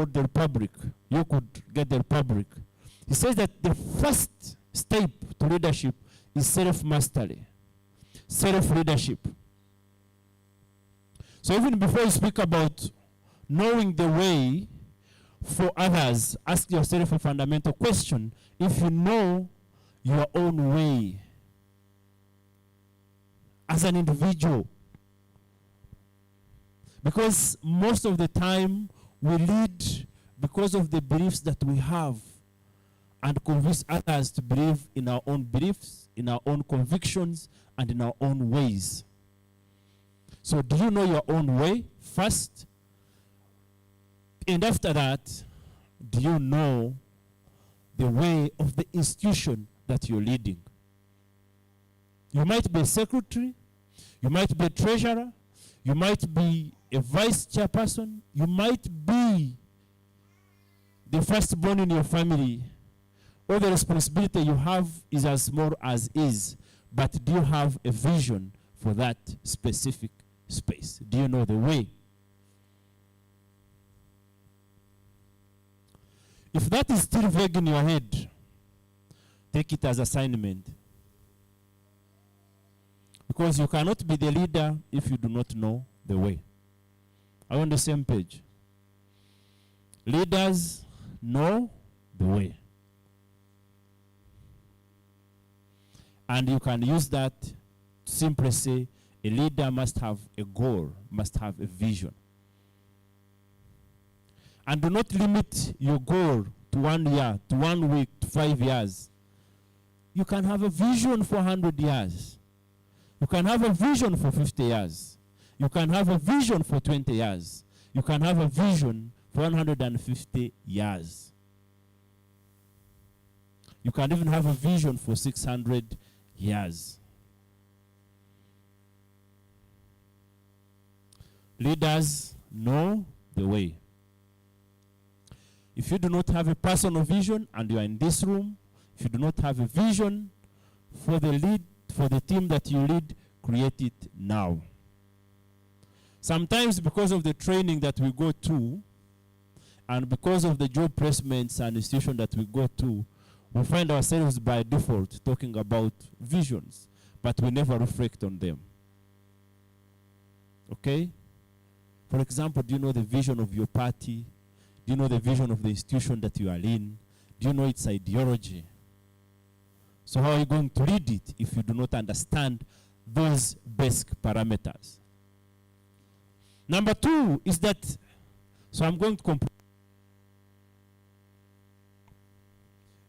the Republic. You could get the Republic. He says that the first step to leadership is self-mastery, self-leadership. So even before you speak about knowing the way for others, ask yourself a fundamental question. If you know your own way as an individual, because most of the time we lead because of the beliefs that we have and convince others to believe in our own beliefs, in our own convictions, and in our own ways. So do you know your own way first? And after that, do you know the way of the institution that you're leading? You might be a secretary, you might be a treasurer, you might be a vice chairperson, you might be the firstborn in your family. All the responsibility you have is as small as is, but do you have a vision for that specific space? Do you know the way? If that is still vague in your head, take it as assignment. Because you cannot be the leader if you do not know the way. Are we on the same page? Leaders know the way. And you can use that to simply say a leader must have a goal, must have a vision. And do not limit your goal to 1 year, to 1 week, to 5 years. You can have a vision for 100 years. You can have a vision for 50 years. You can have a vision for 20 years. You can have a vision for 150 years. You can even have a vision for 600 years. Leaders know the way. If you do not have a personal vision and you are in this room, if you do not have a vision for the team that you lead, create it now. Sometimes because of the training that we go to and because of the job placements and institution that we go to, we find ourselves by default talking about visions, but we never reflect on them. Okay? For example, do you know the vision of your party? Do you know the vision of the institution that you are in? Do you know its ideology? So how are you going to lead it if you do not understand those basic parameters? Number 2 is that, so I'm going to complete.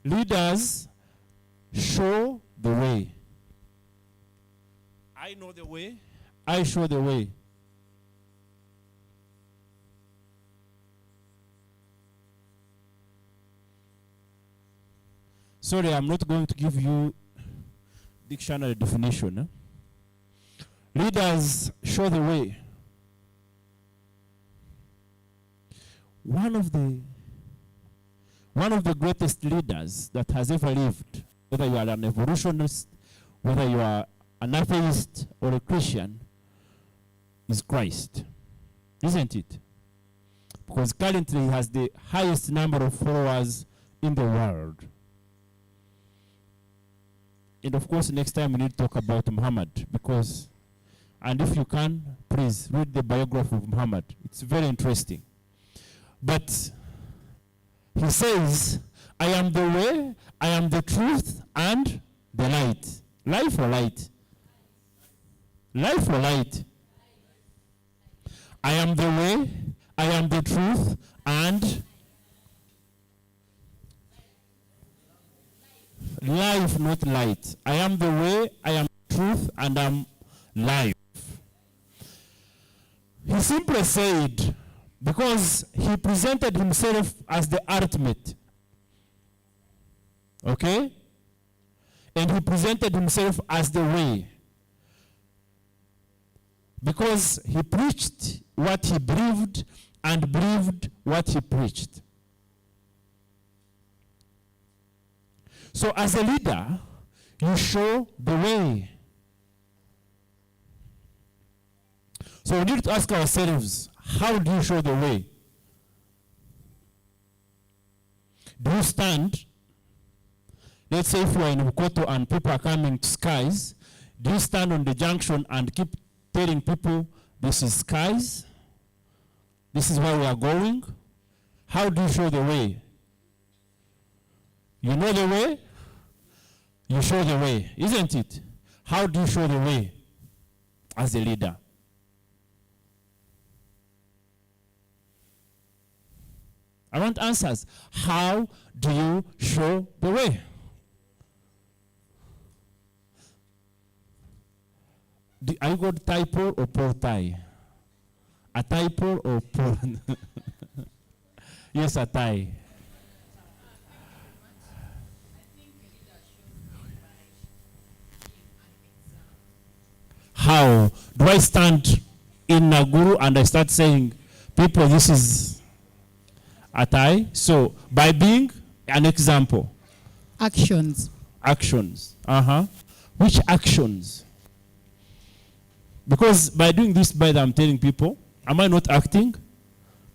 Leaders show the way. I know the way. I show the way. Sorry, I'm not going to give you dictionary definition. Leaders show the way. One of the greatest leaders that has ever lived, whether you are an evolutionist, whether you are an atheist or a Christian, is Christ. Isn't it? Because currently he has the highest number of followers in the world. And of course, next time we need to talk about Muhammad, because, and if you can, please read the biography of Muhammad. It's very interesting. But he says, I am the way, I am the truth, and the light. Life or light? Life or light? I am the way, I am the truth, and life, not light. I am the way, I am the truth, and I'm life. He simply said, because he presented himself as the ultimate. Okay? And he presented himself as the way. Because he preached what he believed and believed what he preached. So as a leader, you show the way. So we need to ask ourselves, how do you show the way? Do you stand? Let's say if you are in Bukoto and people are coming to Skies, do you stand on the junction and keep telling people, this is Skies? This is where we are going? How do you show the way? You know the way? You show the way, isn't it? How do you show the way as a leader? I want answers. How do you show the way? Are you called typo or portai? A typo or por? Yes, a tie. How do I stand in Naguru and I start saying, people, this is a tie? So by being an example. Actions. Actions. Which actions? Because by doing this, I'm telling people, am I not acting?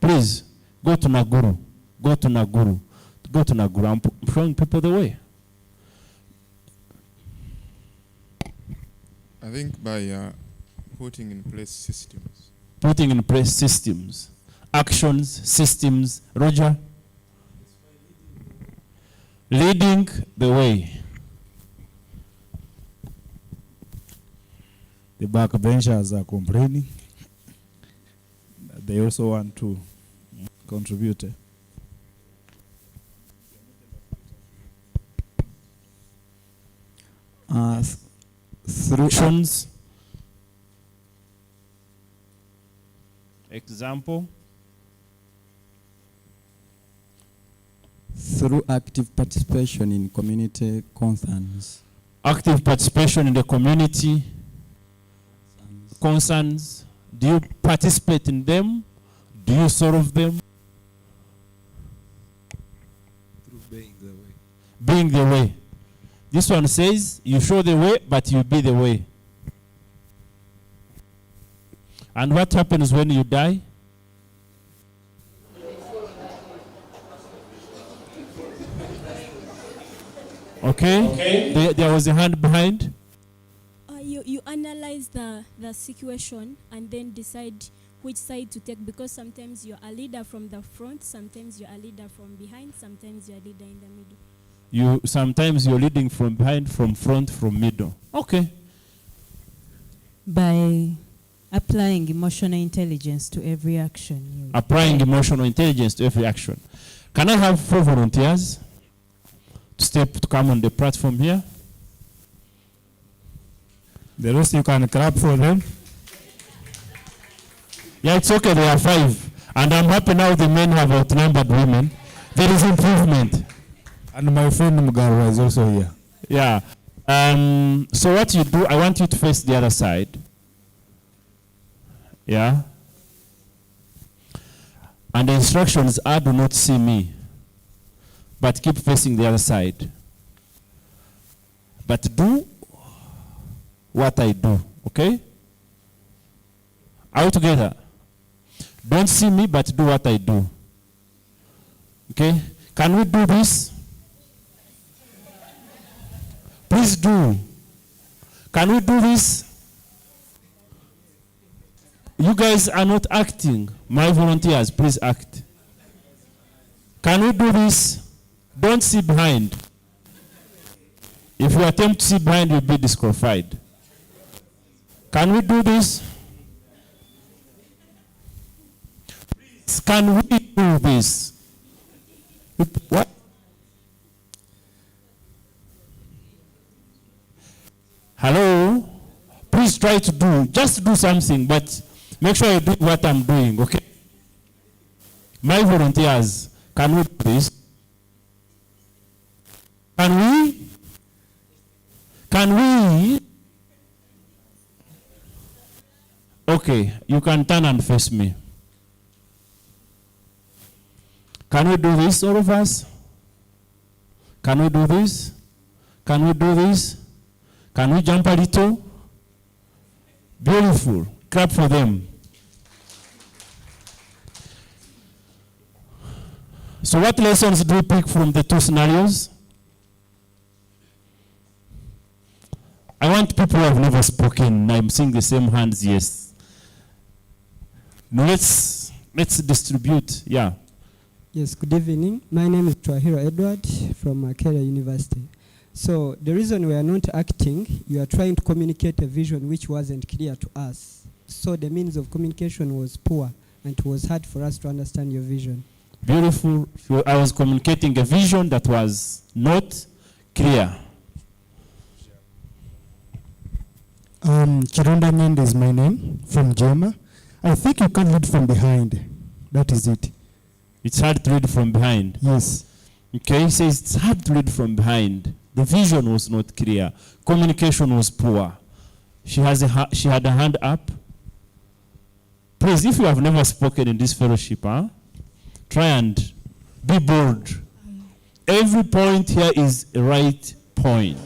Please, go to Naguru. Go to Naguru. Go to Naguru. I'm showing people the way. I think by putting in place systems. Putting in place systems. Actions, systems. Roger? Leading the way. The backbenchers are complaining. They also want to contribute. Through actions. Example. Through active participation in community concerns. Active participation in the community concerns. Do you participate in them? Do you solve them? Through being the way. Being the way. This one says, you show the way, but you be the way. And what happens when you die? Okay. There was a hand behind. You analyze the situation and then decide which side to take, because sometimes you're a leader from the front, sometimes you're a leader from behind, sometimes you're a leader in the middle. Sometimes you're leading from behind, from front, from middle. Okay. By applying emotional intelligence to every action. Applying emotional intelligence to every action. Can I have 4 volunteers to come on the platform here? The rest you can clap for them. Yeah, it's okay, there are 5. And I'm happy now the men have outnumbered women. There is improvement. And my friend Mugarwa is also here. Yeah. So what you do, I want you to face the other side. Yeah. And the instructions are, do not see me, but keep facing the other side. But do what I do, okay? All together. Don't see me, but do what I do. Okay? Can we do this? Please do. Can we do this? You guys are not acting. My volunteers, please act. Can we do this? Don't see behind. If you attempt to see behind, you'll be disqualified. Can we do this? Can we do this? What? Hello? Please try to just do something, but make sure you do what I'm doing, okay? My volunteers, can we do this? Can we? Can we? Okay, you can turn and face me. Can we do this, all of us? Can we do this? Can we do this? Can we jump a little? Beautiful. Clap for them. So what lessons do you pick from the two scenarios? I want people who have never spoken. I'm seeing the same hands, yes. Now let's distribute, yeah. Yes, good evening. My name is Twahiro Edward from Makerere University. So the reason we are not acting, you are trying to communicate a vision which wasn't clear to us. So the means of communication was poor and it was hard for us to understand your vision. Beautiful. I was communicating a vision that was not clear. Chirunda Nimd is my name, from Jema. I think you can lead from behind. That is it. It's hard to read from behind. Yes. Okay, he says it's hard to read from behind. The vision was not clear. Communication was poor. She had a hand up. Please, if you have never spoken in this fellowship, try and be bold. Every point here is a right point.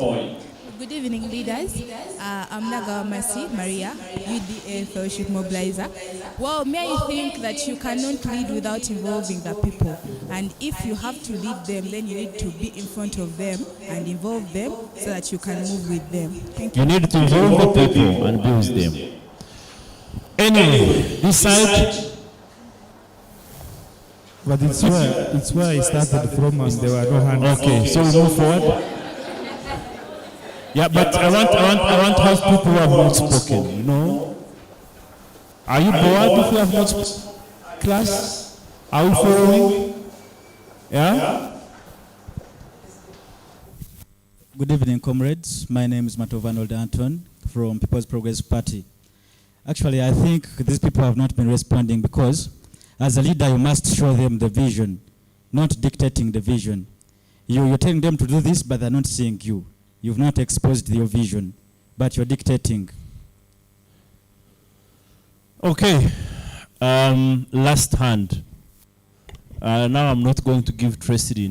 Good evening, leaders. I'm Nagawa Masi Maria, UDA Fellowship Mobilizer. Well, may I think that you cannot lead without involving the people. And if you have to lead them, then you need to be in front of them and involve them so that you can move with them. Thank you. You need to involve the people and be with them. Anyway, this side. But it's where I started from and there were no hands. Okay, so we move forward. Yeah, but I want to have people who have not spoken, you know. Are you bored if you have not spoken? Class? Are we following? Yeah? Good evening, comrades. My name is Matovanald Anton from People's Progress Party. Actually, I think these people have not been responding because as a leader, you must show them the vision, not dictating the vision. You're telling them to do this, but they're not seeing you. You've not exposed your vision, but you're dictating. Okay. Last hand. Now I'm not going to give Tracy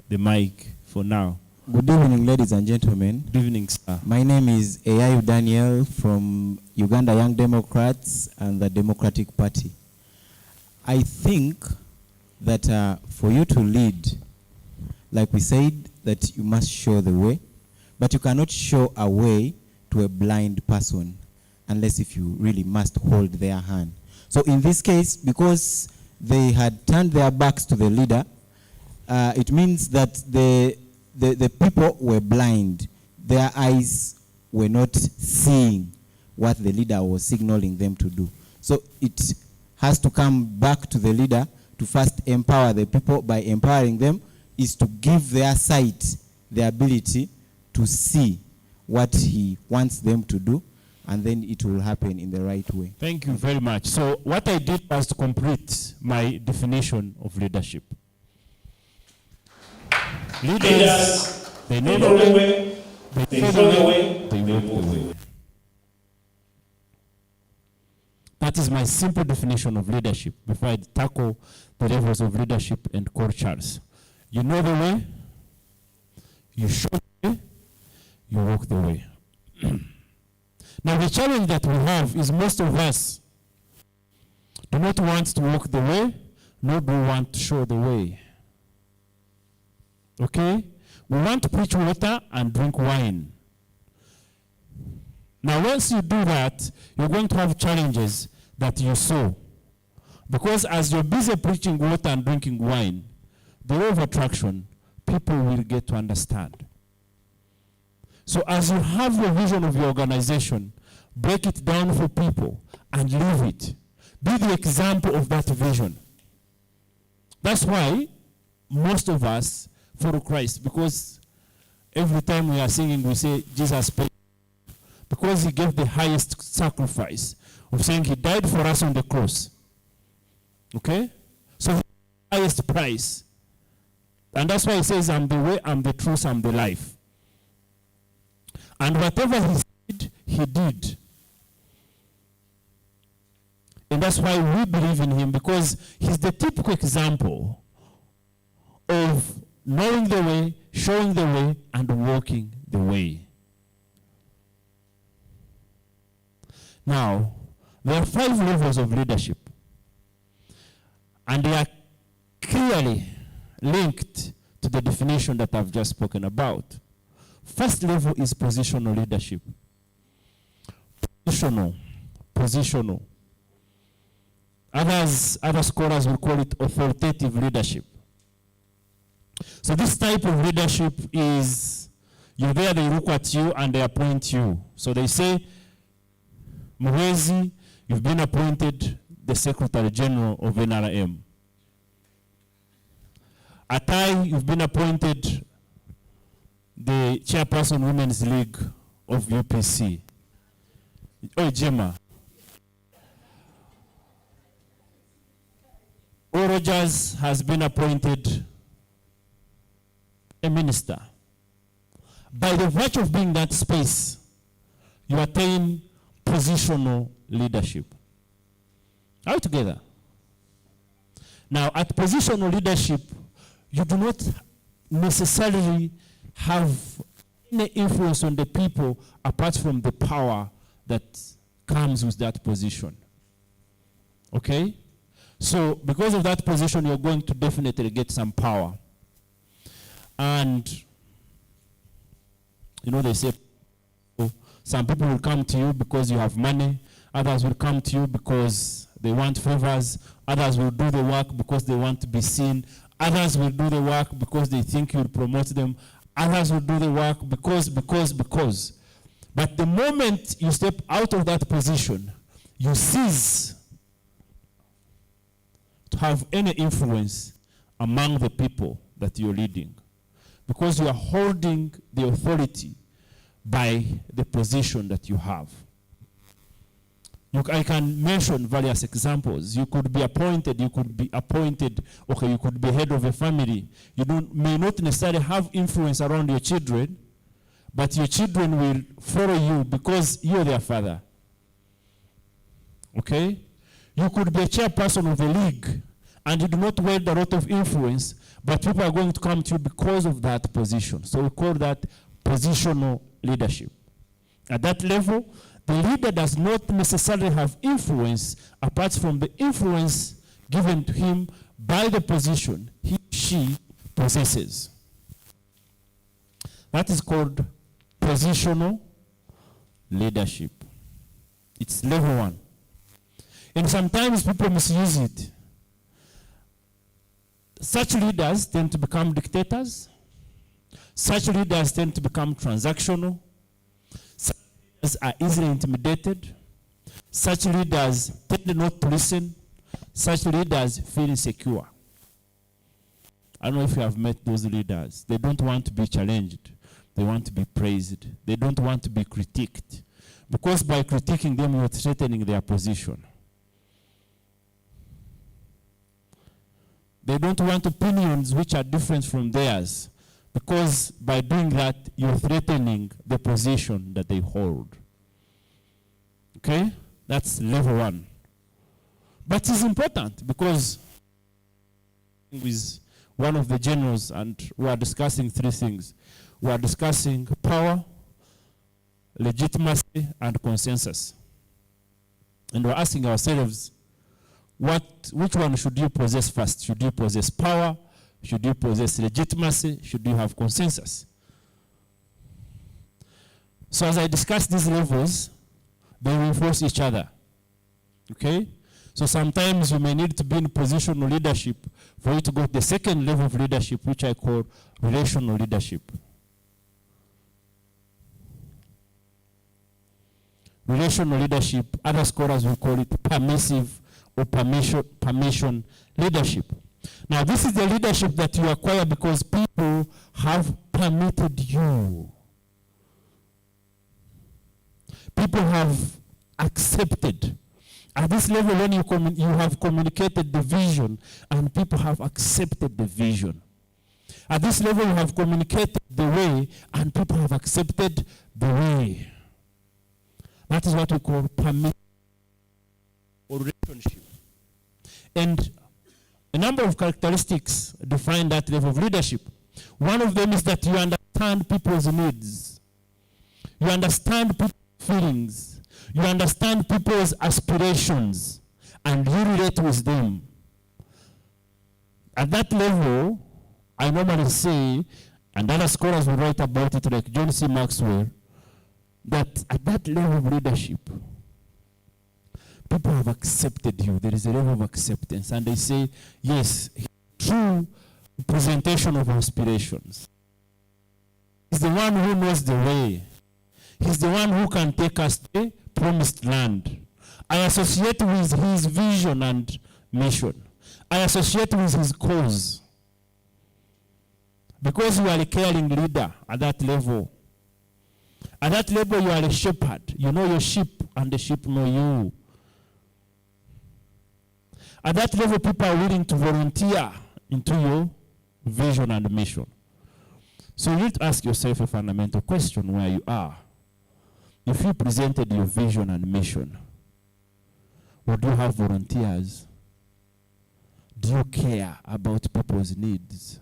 the mic for now. Good evening, ladies and gentlemen. Good evening, sir. My name is Eyayu Daniel from Uganda Young Democrats and the Democratic Party. I think that for you to lead, like we said, that you must show the way, but you cannot show a way to a blind person unless if you really must hold their hand. So in this case, because they had turned their backs to the leader, it means that the people were blind. Their eyes were not seeing what the leader was signaling them to do. So it has to come back to the leader to first empower the people. By empowering them is to give their sight the ability to see what he wants them to do, and then it will happen in the right way. Thank you very much. So what I did was to complete my definition of leadership. Leaders, they know the way, they show the way, they walk the way. That is my simple definition of leadership before I tackle the levels of leadership and cultures. You know the way, you show the way, you walk the way. Now the challenge that we have is most of us do not want to walk the way, nor do we want to show the way. Okay? We want to preach water and drink wine. Now once you do that, you're going to have challenges that you saw. Because as you're busy preaching water and drinking wine, the law of attraction, people will get to understand. So as you have your vision of your organization, break it down for people and live it. Be the example of that vision. That's why most of us follow Christ, because every time we are singing, we say, Jesus paid. Because he gave the highest sacrifice of saying he died for us on the cross. Okay? So the highest price. And that's why he says, I'm the way, I'm the truth, I'm the life. And whatever he said, he did. And that's why we believe in him, because he's the typical example of knowing the way, showing the way, and walking the way. Now, there are 5 levels of leadership. And they are clearly linked to the definition that I've just spoken about. First level is positional leadership. Positional. Other scholars will call it authoritative leadership. So this type of leadership is, you're there, they look at you and they appoint you. So they say, Muhezi, you've been appointed the Secretary General of NRM. Atai, you've been appointed the Chairperson Women's League of UPC. Oh, Gemma. O. Rogers has been appointed a minister. By the virtue of being that space, you attain positional leadership. Are we together? Now, at positional leadership, you do not necessarily have any influence on the people apart from the power that comes with that position. Okay? So, because of that position, you're going to definitely get some power. And, they say, some people will come to you because you have money. Others will come to you because they want favors. Others will do the work because they want to be seen. Others will do the work because they think you'll promote them. Others will do the work because. But the moment you step out of that position, you cease to have any influence among the people that you're leading, because you are holding the authority by the position that you have. I can mention various examples. You could be appointed, you could be head of a family. You may not necessarily have influence around your children, but your children will follow you because you're their father. Okay? You could be a chairperson of a league, and you do not wield a lot of influence, but people are going to come to you because of that position. So we call that positional leadership. At that level, the leader does not necessarily have influence apart from the influence given to him by the position she possesses. That is called positional leadership. It's level 1. And sometimes people misuse it. Such leaders tend to become dictators. Such leaders tend to become transactional. Such leaders are easily intimidated. Such leaders tend not to listen. Such leaders feel insecure. I don't know if you have met those leaders. They don't want to be challenged. They want to be praised. They don't want to be critiqued. Because by critiquing them, you're threatening their position. They don't want opinions which are different from theirs, because by doing that, you're threatening the position that they hold. Okay? That's level 1. But it's important because with one of the generals, and we are discussing 3 things. We are discussing power, legitimacy, and consensus. And we're asking ourselves, which one should you possess first? Should you possess power? Should you possess legitimacy? Should you have consensus? So as I discuss these levels, they reinforce each other. Okay? So sometimes you may need to be in positional leadership for you to go to the second level of leadership, which I call relational leadership. Relational leadership, other scholars will call it permissive or permission leadership. Now, this is the leadership that you acquire because people have permitted you. People have accepted. At this level, when you have communicated the vision, and people have accepted the vision. At this level, you have communicated the way, and people have accepted the way. That is what we call permission or relationship. And a number of characteristics define that level of leadership. One of them is that you understand people's needs. You understand people's feelings. You understand people's aspirations, and you relate with them. At that level, I normally say, and other scholars will write about it, like John C. Maxwell, that at that level of leadership, people have accepted you. There is a level of acceptance. And they say, yes, true presentation of aspirations. He's the one who knows the way. He's the one who can take us to the promised land. I associate with his vision and mission. I associate with his cause. Because you are a caring leader at that level. At that level, you are a shepherd. You know your sheep, and the sheep know you. At that level, people are willing to volunteer into your vision and mission. So you need to ask yourself a fundamental question where you are. If you presented your vision and mission, would you have volunteers? Do you care about people's needs?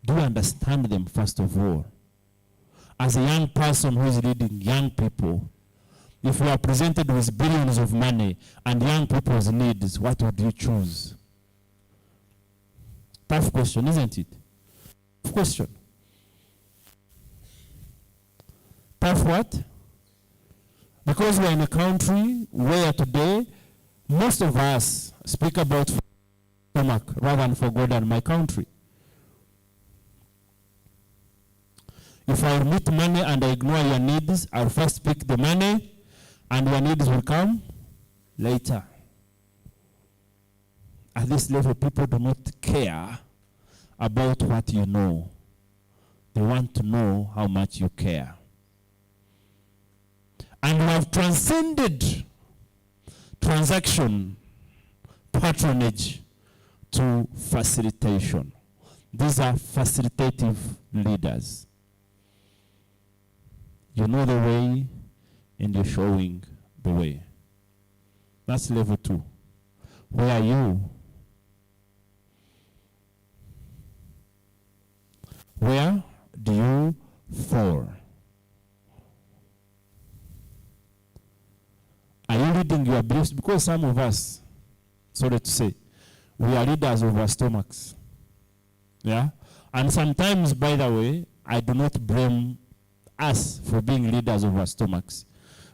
Do you understand them, first of all? As a young person who is leading young people, if you are presented with billions of money and young people's needs, what would you choose? Tough question, isn't it? Tough question. Tough what? Because we are in a country where today most of us speak about stomach rather than for God and my country. If I omit money and I ignore your needs, I'll first pick the money and your needs will come later. At this level, people do not care about what you know. They want to know how much you care. And we have transcended transaction, patronage to facilitation. These are facilitative leaders. You know the way and you're showing the way. That's level 2. Where are you? Where do you fall? Are you leading your beliefs? Because some of us, sorry to say, we are leaders of our stomachs. Yeah? And sometimes, by the way, I do not blame us for being leaders of our stomachs.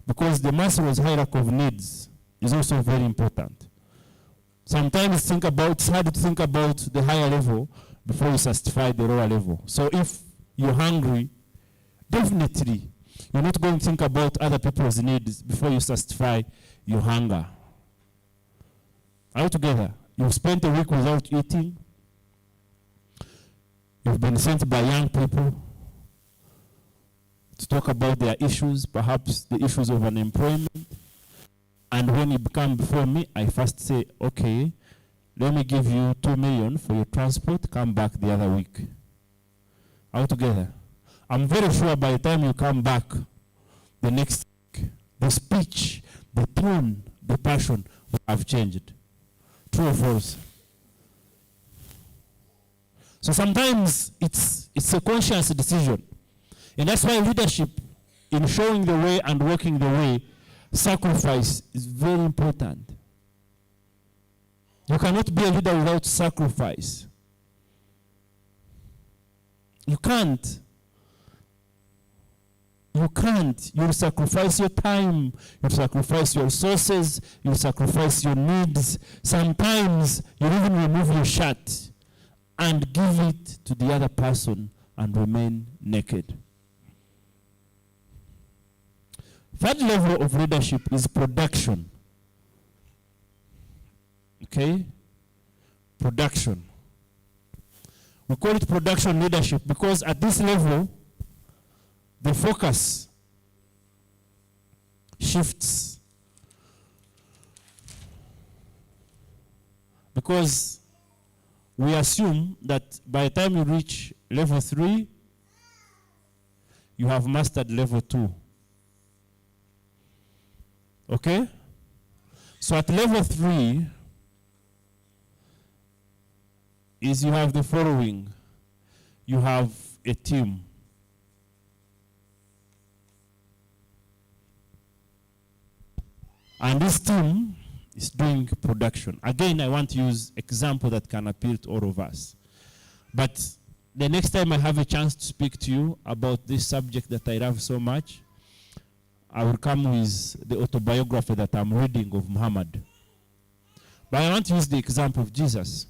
Because the Maslow's hierarchy of needs is also very important. Sometimes it's hard to think about the higher level before you satisfy the lower level. So if you're hungry, definitely you're not going to think about other people's needs before you satisfy your hunger. Are you together? You've spent a week without eating. You've been sent by young people to talk about their issues, perhaps the issues of unemployment. And when you come before me, I first say, okay, let me give you 2 million for your transport, come back the other week. Are we together? I'm very sure by the time you come back the next week, the speech, the tone, the passion will have changed. True or false? So sometimes it's a conscious decision. And that's why leadership, in showing the way and walking the way, sacrifice is very important. You cannot be a leader without sacrifice. You can't. You can't. You'll sacrifice your time. You'll sacrifice your resources. You'll sacrifice your needs. Sometimes you'll even remove your shirt and give it to the other person and remain naked. Third level of leadership is production. Okay? Production. We call it production leadership because at this level, the focus shifts. Because we assume that by the time you reach level 3, you have mastered level 2. Okay? So at level 3 is you have the following. You have a team. And this team is doing production. Again, I want to use example that can appeal to all of us. But the next time I have a chance to speak to you about this subject that I love so much, I will come with the autobiography that I'm reading of Muhammad. But I want to use the example of Jesus.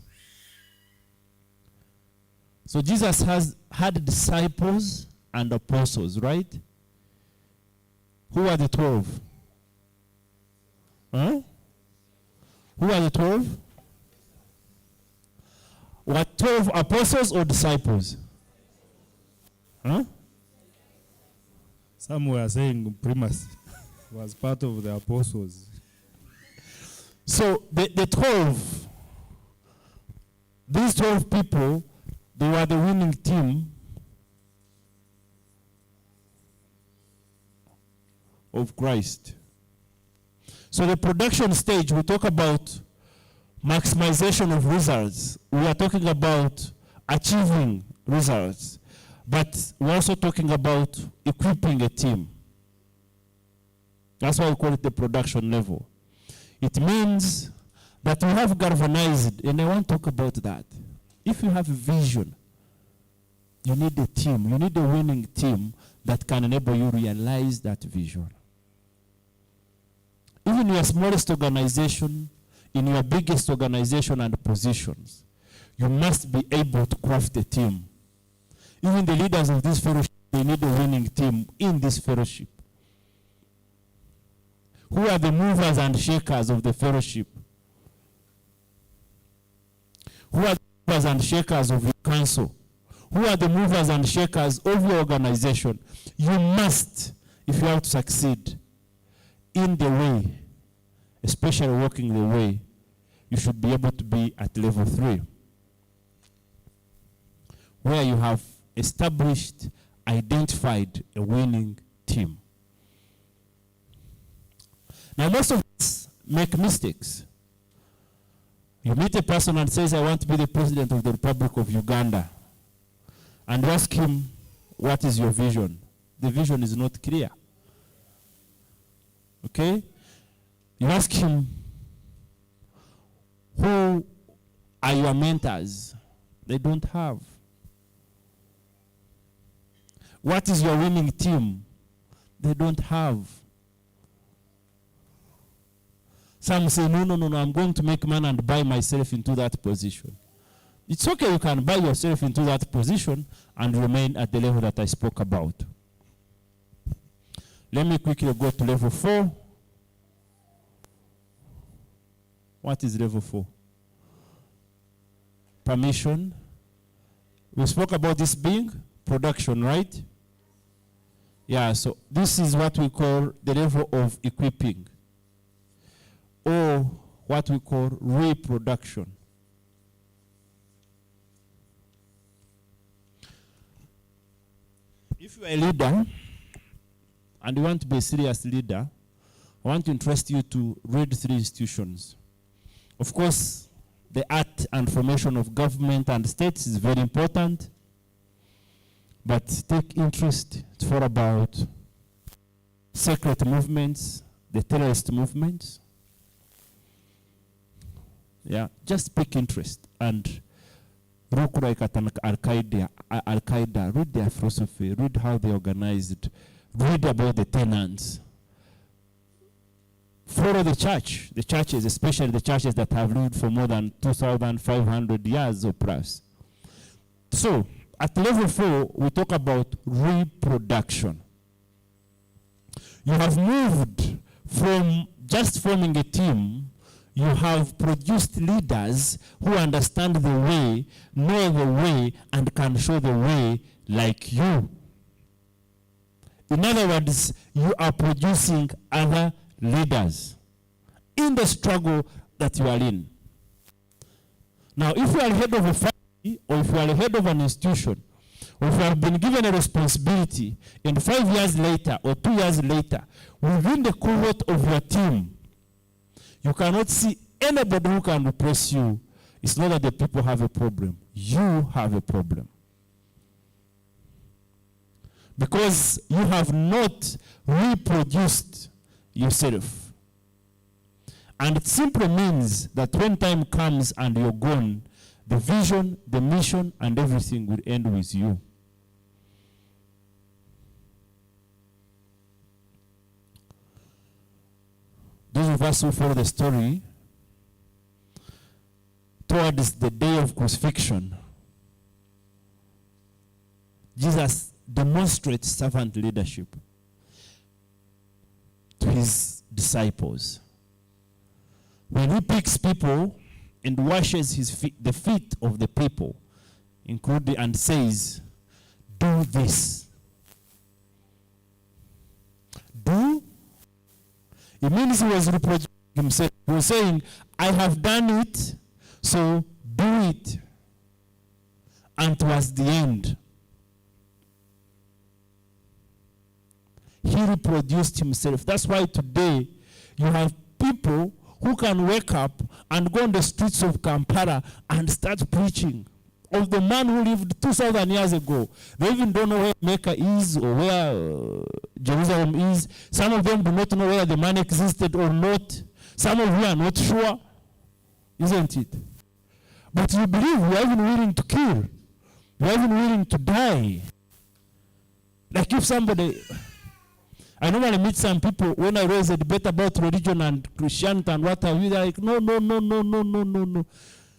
So Jesus had disciples and apostles, right? Who are the 12? Huh? Who are the 12? What, 12 apostles or disciples? Huh? Some were saying primacy was part of the apostles. So the 12, these 12 people, they were the winning team of Christ. So the production stage, we talk about maximization of results. We are talking about achieving results. But we're also talking about equipping a team. That's why we call it the production level. It means that we have galvanized, and I want to talk about that. If you have a vision, you need a team. You need a winning team that can enable you to realize that vision. Even in your smallest organization, in your biggest organization and positions, you must be able to craft a team. Even the leaders of this fellowship, they need a winning team in this fellowship. Who are the movers and shakers of the fellowship? Who are the movers and shakers of your council? Who are the movers and shakers of your organization? You must, if you have to succeed in the way, especially walking the way, you should be able to be at level 3, where you have established, identified a winning team. Now, most of us make mistakes. You meet a person and says, I want to be the president of the Republic of Uganda. And you ask him, what is your vision? The vision is not clear. Okay? You ask him, who are your mentors? They don't have. What is your winning team? They don't have. Some say, no, I'm going to make money and buy myself into that position. It's okay, you can buy yourself into that position and remain at the level that I spoke about. Let me quickly go to level 4. What is level 4? Permission. We spoke about this being production, right? Yeah, so this is what we call the level of equipping, or what we call reproduction. If you are a leader and you want to be a serious leader, I want to interest you to read 3 institutions. Of course, the art and formation of government and states is very important, but take interest for about secret movements, the terrorist movements. Yeah, just pick interest and look like at Al-Qaeda, read their philosophy, read how they organized, read about the tenants. Follow the church, the churches, especially the churches that have lived for more than 2,500 years or plus. So, at level 4, we talk about reproduction. You have moved from just forming a team. You have produced leaders who understand the way, know the way, and can show the way like you. In other words, you are producing other leaders in the struggle that you are in. Now, if you are head of a family, or if you are the head of an institution, or if you have been given a responsibility, and 5 years later or 2 years later, within the cohort of your team, you cannot see anybody who can replace you, it's not that the people have a problem. You have a problem. Because you have not reproduced yourself. And it simply means that when time comes and you're gone, The vision, the mission, and everything will end with you. Those of us who follow the story, towards the day of crucifixion, Jesus demonstrates servant leadership to his disciples. When he picks people and washes his feet, the feet of the people, including, and says, do this. Do? It means he was reproaching himself. He was saying, I have done it, so do it. And towards the end, he reproduced himself. That's why today you have people who can wake up and go on the streets of Kampala and start preaching of the man who lived 2,000 years ago. They even don't know where Mecca is or where Jerusalem is. Some of them do not know whether the man existed or not. Some of you are not sure, isn't it? But you believe, you are even willing to kill. You are even willing to die. Like if somebody... I normally meet some people when I raise a debate about religion and Christianity and what have you, they're like, no.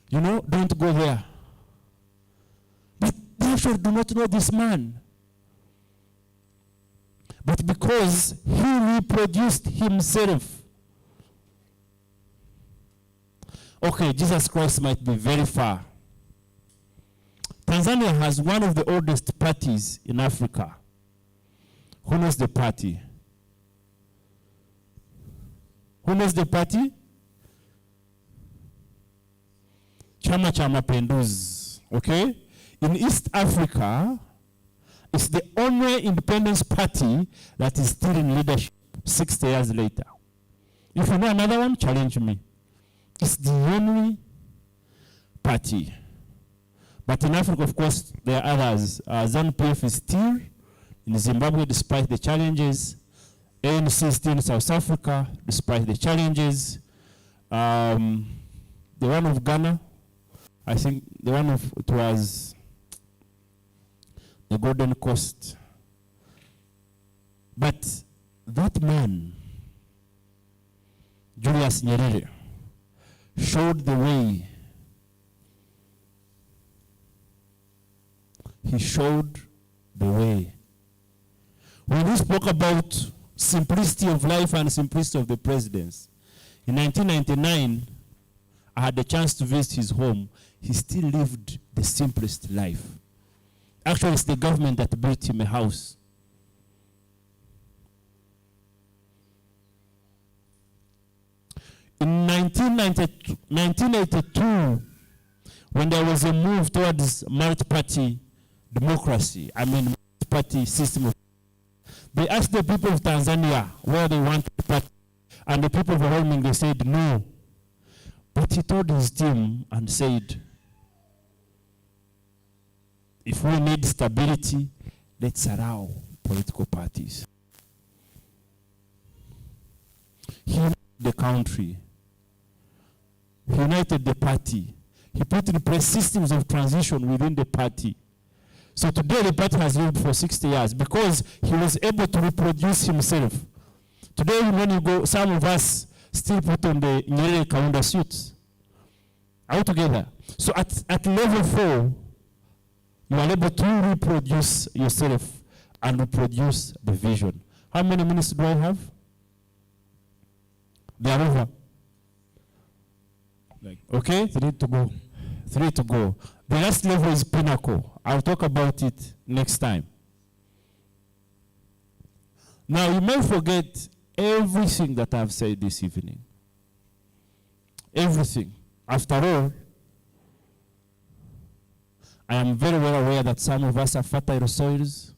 You know, don't go there. But they actually do not know this man. But because he reproduced himself. Okay, Jesus Christ might be very far. Tanzania has one of the oldest parties in Africa. Who knows the party? Who knows the party? Chama cha Mapinduzi. Okay? In East Africa, it's the only independence party that is still in leadership 60 years later. If you know another one, challenge me. It's the only party. But in Africa, of course, there are others. ZANU-PF is still in Zimbabwe despite the challenges. ANC is still in South Africa despite the challenges. The one of Ghana, I think the one of, it was the Golden Coast. But that man, Julius Nyerere, showed the way. He showed the way. When he spoke about simplicity of life and simplicity of the presidents, in 1999, I had the chance to visit his home. He still lived the simplest life. Actually, it's the government that built him a house. In 1982, when there was a move towards multi-party democracy, multi-party system of, they asked the people of Tanzania where they wanted the party, and the people overwhelming, they said no. But he told his team and said, if we need stability, let's allow political parties. He united the country. He united the party. He put in place systems of transition within the party. So today the party has lived for 60 years because he was able to reproduce himself. Today when you go, some of us still put on the Nyerere Kaunda suits. All together. So at level 4, you are able to reproduce yourself and reproduce the vision. How many minutes do I have? They are over. Okay? 3 to go. 3 to go. The last level is pinnacle. I'll talk about it next time. Now, you may forget everything that I've said this evening. Everything. After all, I am very well aware that some of us are fertile soils.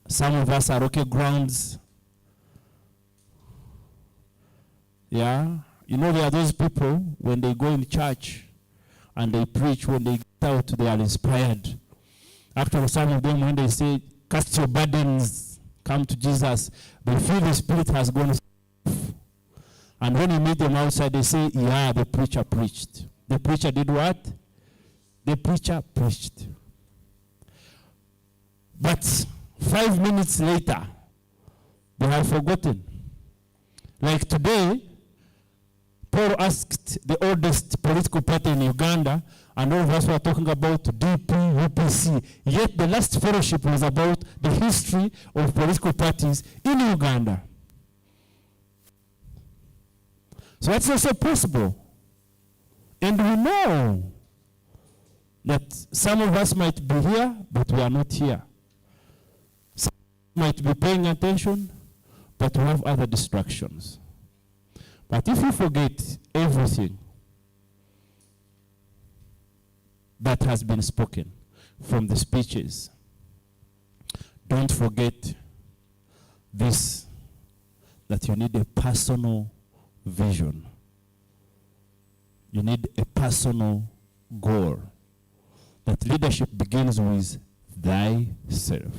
Some of us are rocky grounds. Yeah. You know, there are those people, when they go in church and they preach, when they get out, they are inspired. Actually, some of them, when they say, cast your burdens, come to Jesus, they feel the Spirit has gone. And when you meet them outside, they say, yeah, the preacher preached. The preacher did what? the preacher preached. But 5 minutes later, they have forgotten. Like today, Paul asked the oldest political party in Uganda, and all of us were talking about DP, UPC. Yet the last fellowship was about the history of political parties in Uganda. So that's also possible. And we know that some of us might be here, but we are not here. Some might be paying attention, but we have other distractions. But if you forget everything that has been spoken from the speeches, don't forget this, that you need a personal vision. You need a personal goal. That leadership begins with thyself.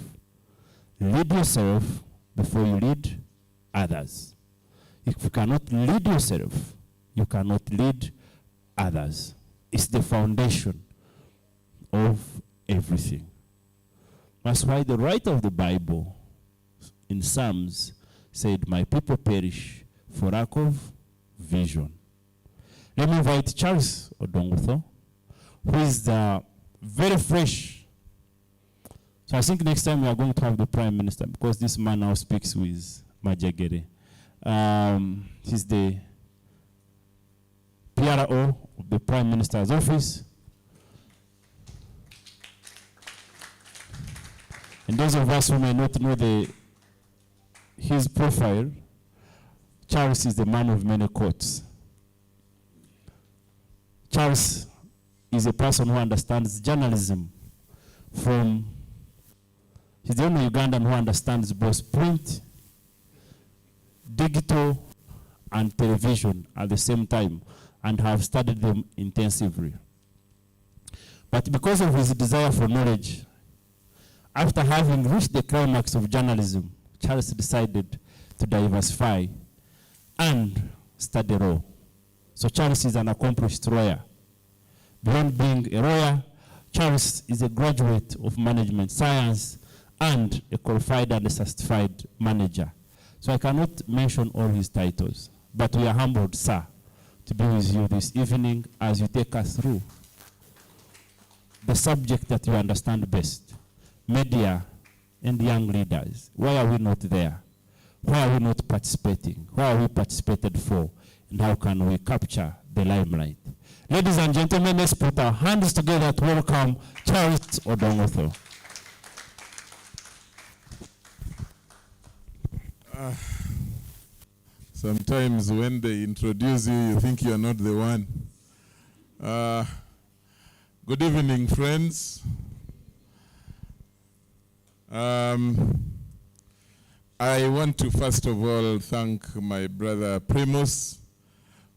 Lead yourself before you lead others. If you cannot lead yourself, you cannot lead others. It's the foundation of everything. That's why the writer of the Bible in Psalms said, my people perish for lack of vision. Let me invite Charles Odongotho, who is very fresh. So I think next time we are going to have the Prime Minister, because this man now speaks with Majagere. He's the PRO of the Prime Minister's office. And those of us who may not know his profile, Charles is the man of many courts. Charles is a person who understands journalism he's the only Ugandan who understands both print, digital, and television at the same time, and have studied them intensively. But because of his desire for knowledge, after having reached the climax of journalism, Charles decided to diversify and study law. So Charles is an accomplished lawyer. Beyond being a lawyer, Charles is a graduate of management science and a qualified and a certified manager. So I cannot mention all his titles, but we are humbled, sir, to be with you this evening as you take us through the subject that you understand best, media and young leaders. Why are we not there? Why are we not participating? Why are we participated for? And how can we capture the limelight? Ladies and gentlemen, let's put our hands together to welcome Charles Odongotho. Sometimes when they introduce you, you think you are not the one. Good evening, friends. I want to first of all thank my brother Primus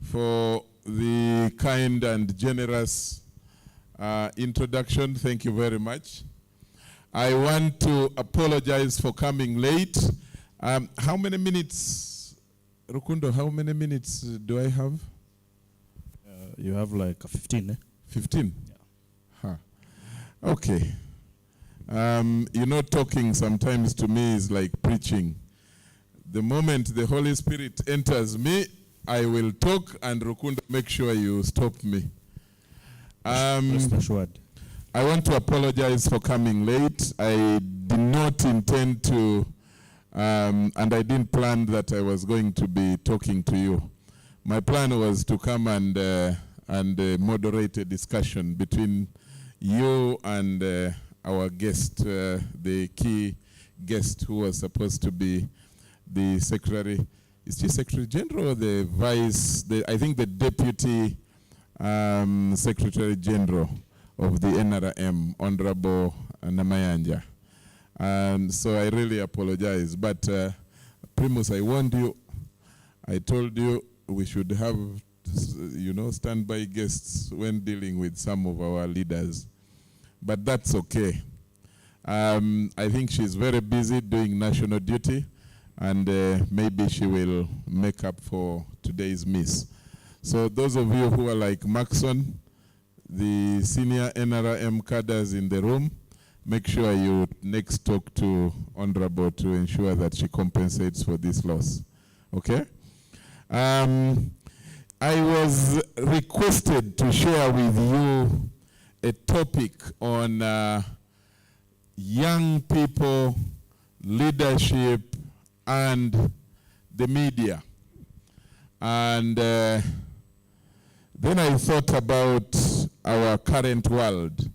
for the kind and generous introduction. Thank you very much. I want to apologize for coming late. How many minutes, Rukundo, how many minutes do I have? You have like 15, eh? 15? Yeah. Huh. Okay. Talking sometimes to me is like preaching. The moment the Holy Spirit enters me, I will talk, and Rukundo, make sure you stop me. Rest assured. I want to apologize for coming late. I did not intend to, and I didn't plan that I was going to be talking to you. My plan was to come and moderate a discussion between you and our guest, the key guest who was supposed to be the Secretary. Is she Secretary General or the Vice? I think the Deputy Secretary General of the NRM, Honorable Namayanja. So I really apologize. But Primus, I warned you. I told you we should have, standby guests when dealing with some of our leaders. But that's okay. I think she's very busy doing national duty, and maybe she will make up for today's miss. So those of you who are like Maxon, the senior NRM cadres in the room, make sure you next talk to Honorable to ensure that she compensates for this loss. Okay? I was requested to share with you a topic on young people, leadership, and the media. And then I thought about our current world.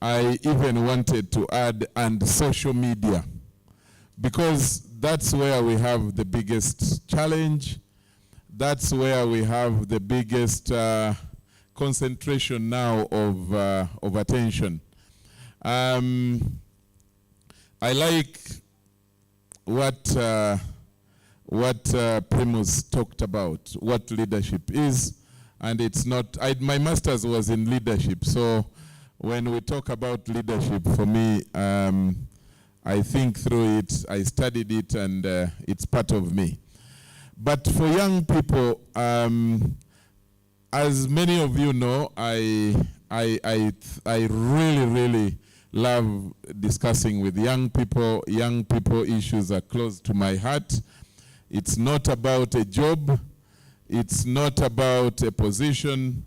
I even wanted to add and social media, because that's where we have the biggest challenge. That's where we have the biggest concentration now of attention. I like what Primus talked about, what leadership is, and it's not. My master's was in leadership, so when we talk about leadership, for me, I think through it, I studied it, and it's part of me. But for young people, as many of you know, I really love discussing with young people. Young people issues are close to my heart. It's not about a job. It's not about a position.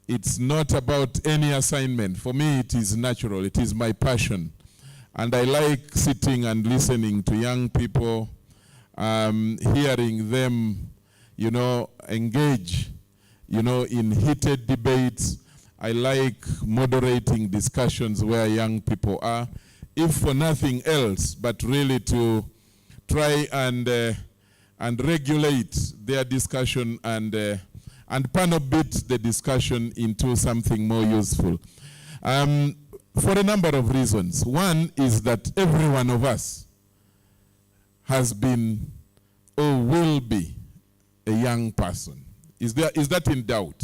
It's not about any assignment. For me, it is natural. It is my passion. And I like sitting and listening to young people, hearing them, engage, in heated debates. I like moderating discussions where young people are, if for nothing else, but really to try and regulate their discussion and panobit the discussion into something more useful. For a number of reasons. One is that every one of us has been or will be a young person. Is that in doubt?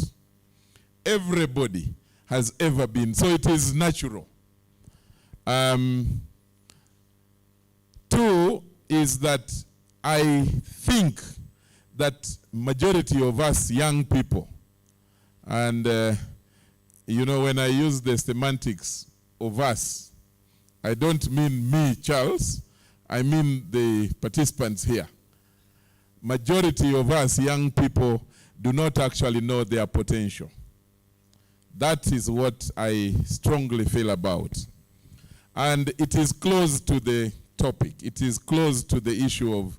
Everybody has ever been, so it is natural. Two is that I think that majority of us young people, and when I use the semantics of us, I don't mean me, Charles, I mean the participants here. Majority of us young people do not actually know their potential. That is what I strongly feel about. And it is close to the topic. It is close to the issue of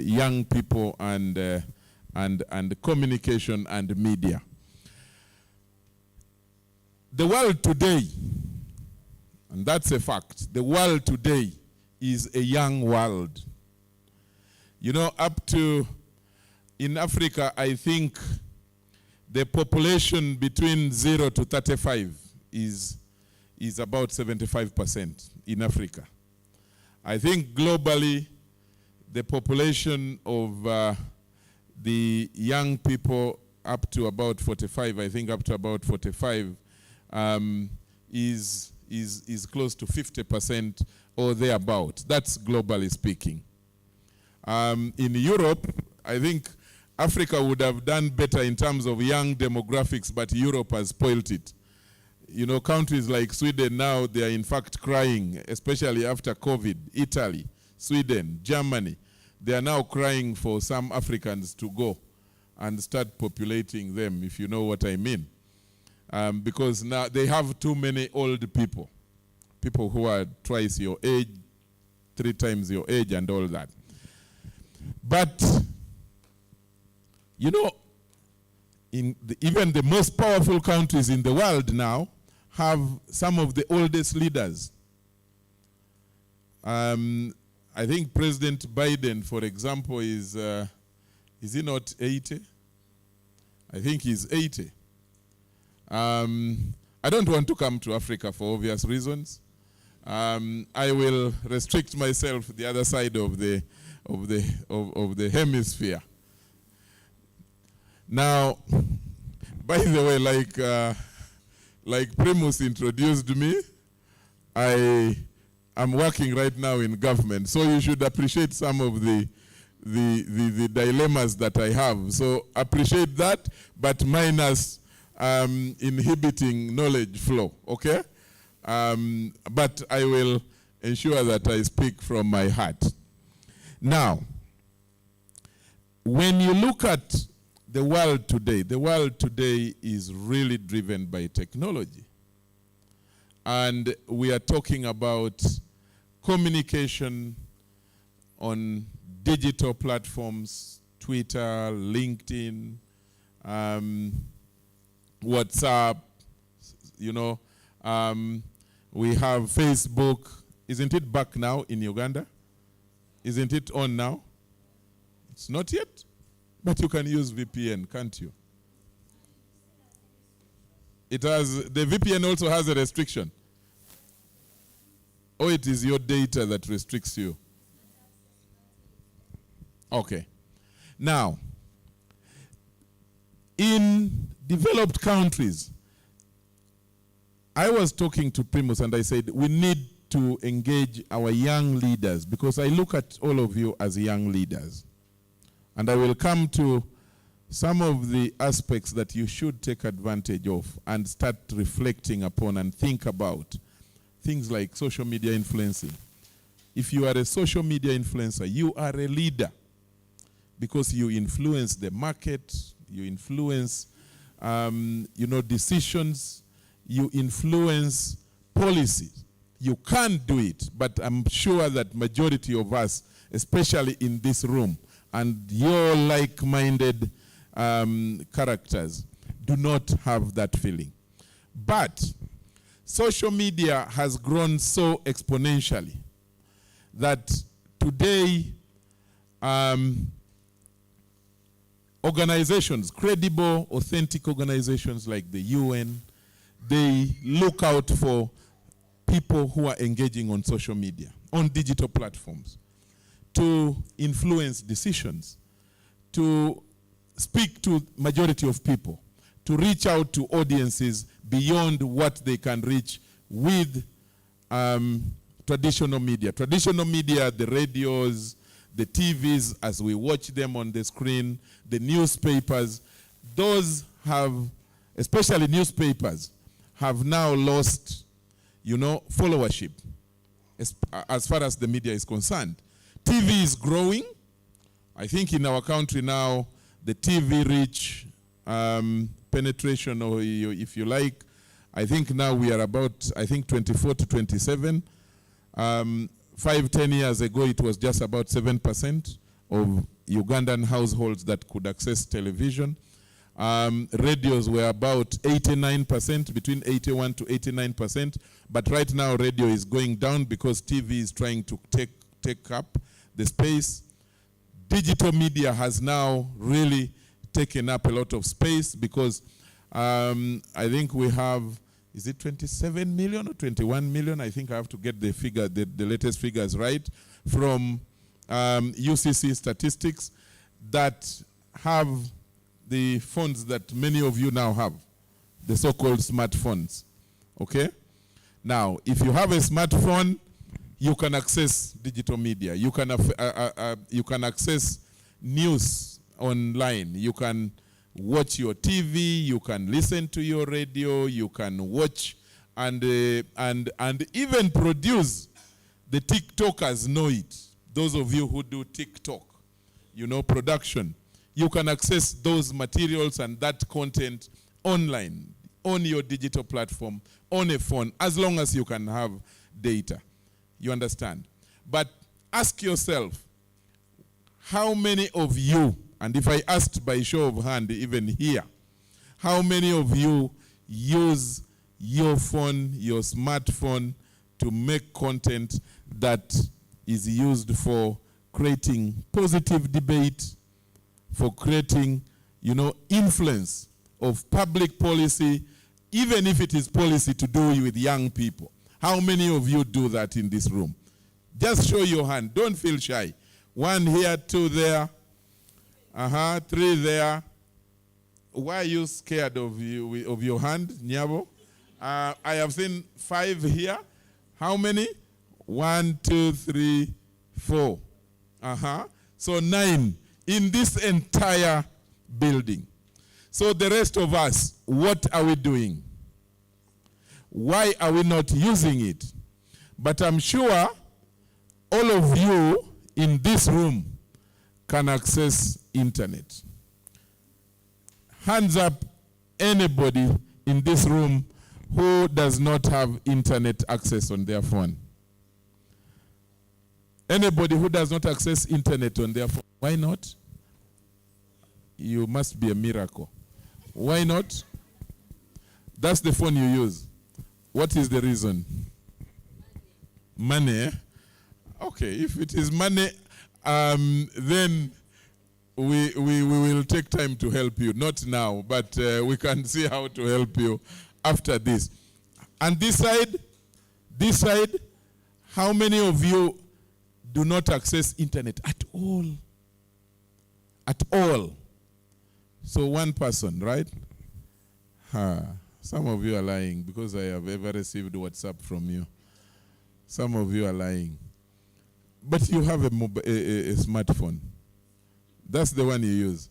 young people and communication and media. The world today, and that's a fact, the world today is a young world. Up to, in Africa, I think the population between 0 to 35 is about 75% in Africa. I think globally, the population of the young people up to about 45, I think up to about 45, is close to 50% or thereabout. That's globally speaking. In Europe, I think Africa would have done better in terms of young demographics, but Europe has spoiled it. Countries like Sweden now, they are in fact crying, especially after COVID. Italy, Sweden, Germany, they are now crying for some Africans to go and start populating them, if you know what I mean. Because now they have too many old people who are twice your age, 3 times your age, and all that. But, even the most powerful countries in the world now have some of the oldest leaders. I think President Biden, for example, is he not 80? I think he's 80. I don't want to come to Africa for obvious reasons. I will restrict myself to the other side of the hemisphere. Now, by the way, like Primus introduced me, I am working right now in government, so you should appreciate some of the the dilemmas that I have. So appreciate that, but minus inhibiting knowledge flow, okay? But I will ensure that I speak from my heart. Now, when you look at the world today is really driven by technology. And we are talking about communication on digital platforms, Twitter, LinkedIn, WhatsApp, you know. We have Facebook. Isn't it back now in Uganda? Isn't it on now? It's not yet, but you can use VPN, can't you? It has, the VPN also has a restriction. Or it is your data that restricts you? Okay. Now, in developed countries, I was talking to Primus and I said, we need to engage our young leaders, because I look at all of you as young leaders. And I will come to some of the aspects that you should take advantage of and start reflecting upon and think about. Things like social media influencing. If you are a social media influencer, you are a leader, because you influence the market, you influence decisions, you influence policies. You can't do it, but I'm sure that majority of us, especially in this room, and your like-minded characters, do not have that feeling. But social media has grown so exponentially that today organizations, credible, authentic organizations like the UN, they look out for people who are engaging on social media, on digital platforms, to influence decisions, to speak to majority of people, to reach out to audiences beyond what they can reach with traditional media. Traditional media, the radios, the TVs, as we watch them on the screen, the newspapers, those have, especially newspapers, have now lost, followership as far as the media is concerned. TV is growing. I think in our country now, the TV reach penetration, or if you like, I think now we are about, 24 to 27. 5-10 years ago, it was just about 7% of Ugandan households that could access television. Radios were about 89%, between 81 to 89%. But right now, radio is going down because TV is trying to take up the space. Digital media has now really taken up a lot of space because I think we have, is it 27 million or 21 million? I think I have to get the figure, the latest figures right, from UCC statistics that have the phones that many of you now have, the so-called smartphones, okay? Now, if you have a smartphone, you can access digital media. You can access news online. You can watch your TV. You can listen to your radio. You can watch and even produce. The TikTokers know it. Those of you who do TikTok, production. You can access those materials and that content online, on your digital platform, on a phone, as long as you can have data. You understand? But ask yourself, how many of you, and if I asked by show of hand even here, how many of you use your phone, your smartphone, to make content that is used for creating positive debate, for creating, influence of public policy, even if it is policy to do with young people? How many of you do that in this room? Just show your hand. Don't feel shy. 1 here, 2 there. 3 there. Why are you scared of your hand, Nyabo? I have seen 5 here. How many? 1, 2, 3, 4. So 9 in this entire building. So the rest of us, what are we doing? Why are we not using it? But I'm sure all of you in this room can access internet. Hands up, anybody in this room who does not have internet access on their phone. Anybody who does not access internet on their phone. Why not? You must be a miracle. Why not? That's the phone you use. What is the reason? Money. Okay, if it is money, then we will take time to help you. Not now, but we can see how to help you after this. And this side, how many of you do not access internet at all? At all. So one person, right? Some of you are lying because I have ever received WhatsApp from you. Some of you are lying. But you have a smartphone. That's the one you use.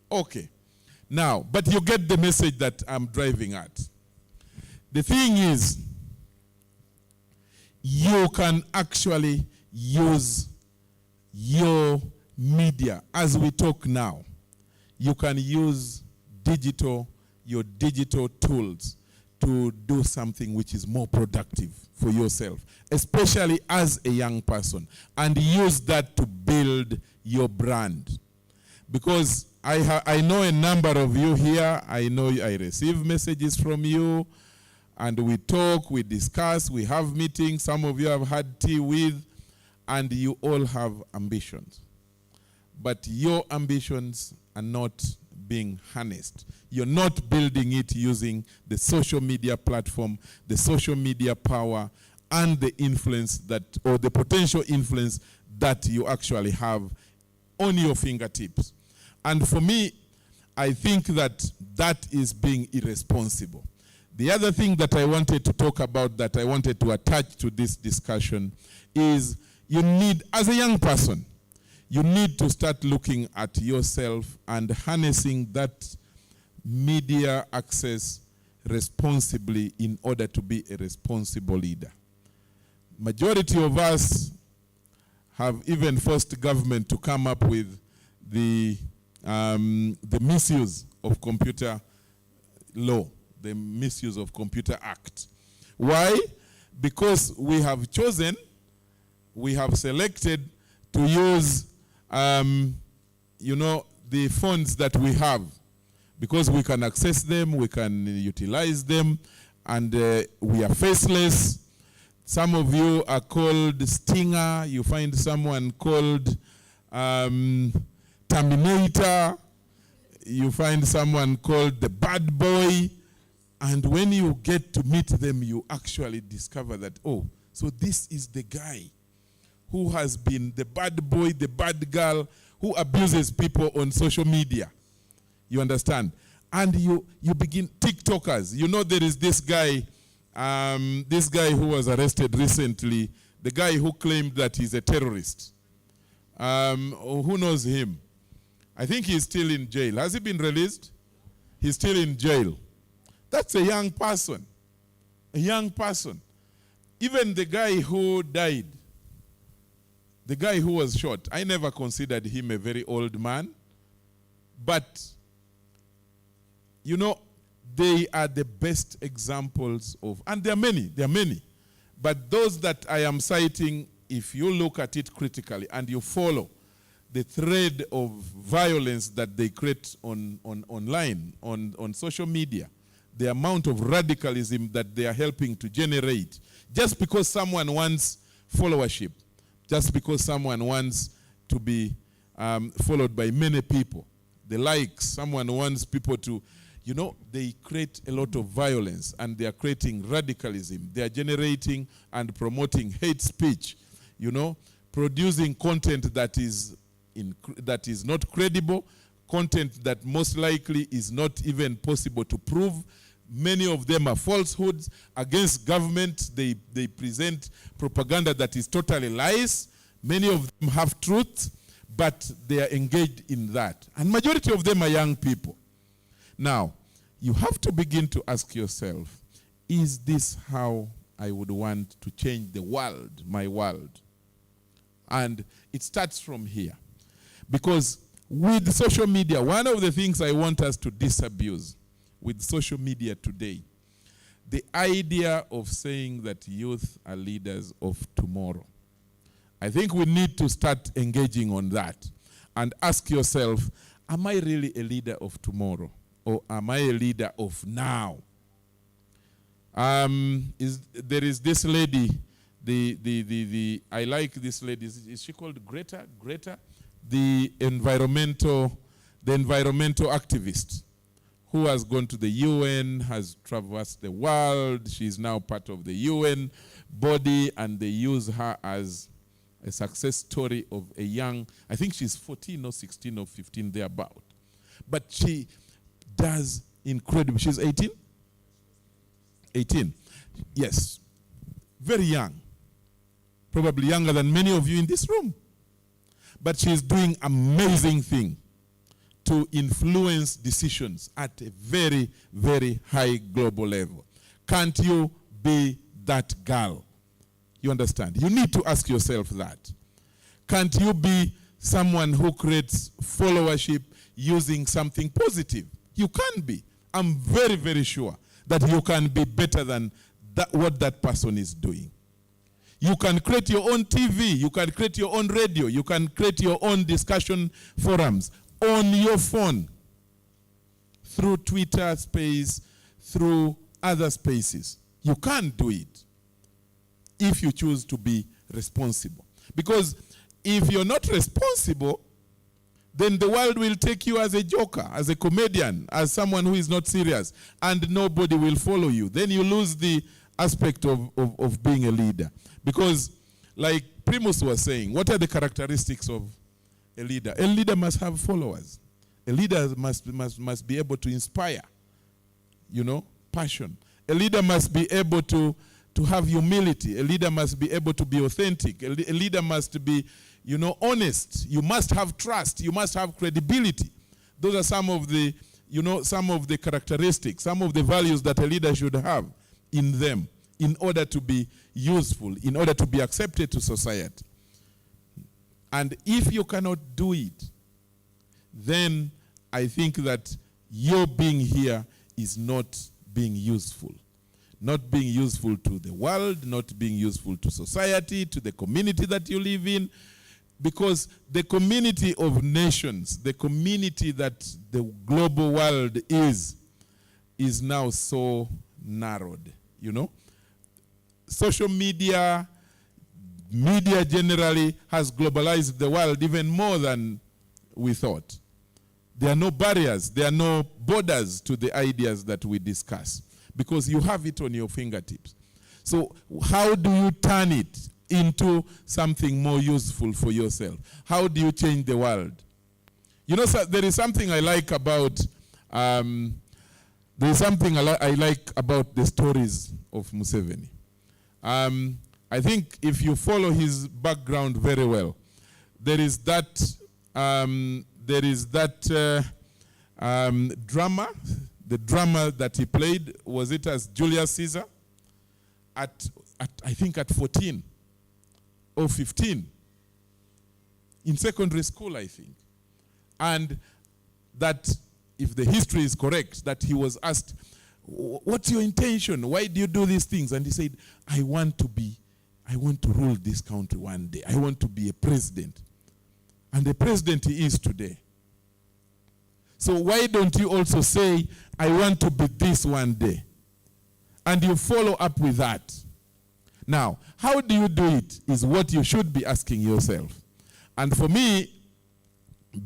Okay. Now, but you get the message that I'm driving at. The thing is, you can actually use your media. As we talk now, you can use your digital tools to do something which is more productive for yourself, especially as a young person, and use that to build your brand. Because I know a number of you here, I know I receive messages from you, and we talk, we discuss, we have meetings, some of you have had tea with, and you all have ambitions. But your ambitions are not being harnessed. You're not building it using the social media platform, the social media power, and the influence that, or the potential influence that you actually have on your fingertips. And for me, I think that that is being irresponsible. The other thing that I wanted to talk about, that I wanted to attach to this discussion, is you need, as a young person, you need to start looking at yourself and harnessing that media access responsibly in order to be a responsible leader. Majority of us have even forced government to come up with the misuse of computer law, the Misuse of Computer Act. Why? Because we have chosen, we have selected to use the funds that we have, because we can access them, we can utilize them, and we are faceless. Some of you are called Stinger. You find someone called Terminator. You find someone called the bad boy. And when you get to meet them, you actually discover that, oh, so this is the guy who has been the bad boy, the bad girl, who abuses people on social media. You understand? And you begin, TikTokers. You know, there is this guy who was arrested recently, the guy who claimed that he's a terrorist. Who knows him? I think he's still in jail. Has he been released? He's still in jail. That's a young person. A young person. Even the guy who died, the guy who was shot, I never considered him a very old man. But, you know, they are the best examples of, and there are many. But those that I am citing, if you look at it critically and you follow the thread of violence that they create online, on social media, the amount of radicalism that they are helping to generate, just because someone wants followership, just because someone wants to be followed by many people, the likes, someone wants people to, you know, they create a lot of violence, and they are creating radicalism. They are generating and promoting hate speech, you know, producing content that is not credible, content that most likely is not even possible to prove. Many of them are falsehoods against government. They present propaganda that is totally lies. Many of them have truth, but they are engaged in that. And majority of them are young people. Now, you have to begin to ask yourself, is this how I would want to change the world, my world? And it starts from here. Because with social media, one of the things I want us to disabuse with social media today, the idea of saying that youth are leaders of tomorrow. I think we need to start engaging on that and ask yourself, am I really a leader of tomorrow? Or am I a leader of now? There is this lady, I like this lady. Is she called Greta? The environmental activist who has gone to the UN, has traversed the world. She's now part of the UN body, and they use her as a success story of a young, I think she's 14 or 16 or 15 thereabout. But she does incredible. She's 18? 18. Yes. Very young. Probably younger than many of you in this room. But she's doing amazing thing to influence decisions at a very, very high global level. Can't you be that girl? You understand? You need to ask yourself that. Can't you be someone who creates followership using something positive? You can be. I'm very, very sure that you can be better than what that person is doing. You can create your own TV. You can create your own radio. You can create your own discussion forums on your phone through Twitter space, through other spaces. You can do it if you choose to be responsible. Because if you're not responsible, then the world will take you as a joker, as a comedian, as someone who is not serious, and nobody will follow you. Then you lose the aspect of being a leader. Because, like Primus was saying, what are the characteristics of a leader? A leader must have followers. A leader must be able to inspire, passion. A leader must be able to have humility. A leader must be able to be authentic. A leader must be, honest. You must have trust. You must have credibility. Those are some of the, some of the characteristics, some of the values that a leader should have in them in order to be useful, in order to be accepted to society. And if you cannot do it, then I think that your being here is not being useful. Not being useful to the world, not being useful to society, to the community that you live in. Because the community of nations, the community that the global world is now so narrowed, Social media generally has globalized the world even more than we thought. There are no barriers, there are no borders to the ideas that we discuss, because you have it on your fingertips. So how do you turn it into something more useful for yourself? How do you change the world? There is something I like about I like about the stories of Museveni. I think if you follow his background very well, there is that drama, the drama that he played, was it as Julius Caesar? At I think at 14 or 15, in secondary school, I think. And that, if the history is correct, that he was asked, what's your intention? Why do you do these things? And he said, I want to rule this country one day. I want to be a president. And the president he is today. So why don't you also say, I want to be this one day? And you follow up with that. Now, how do you do it is what you should be asking yourself. And for me,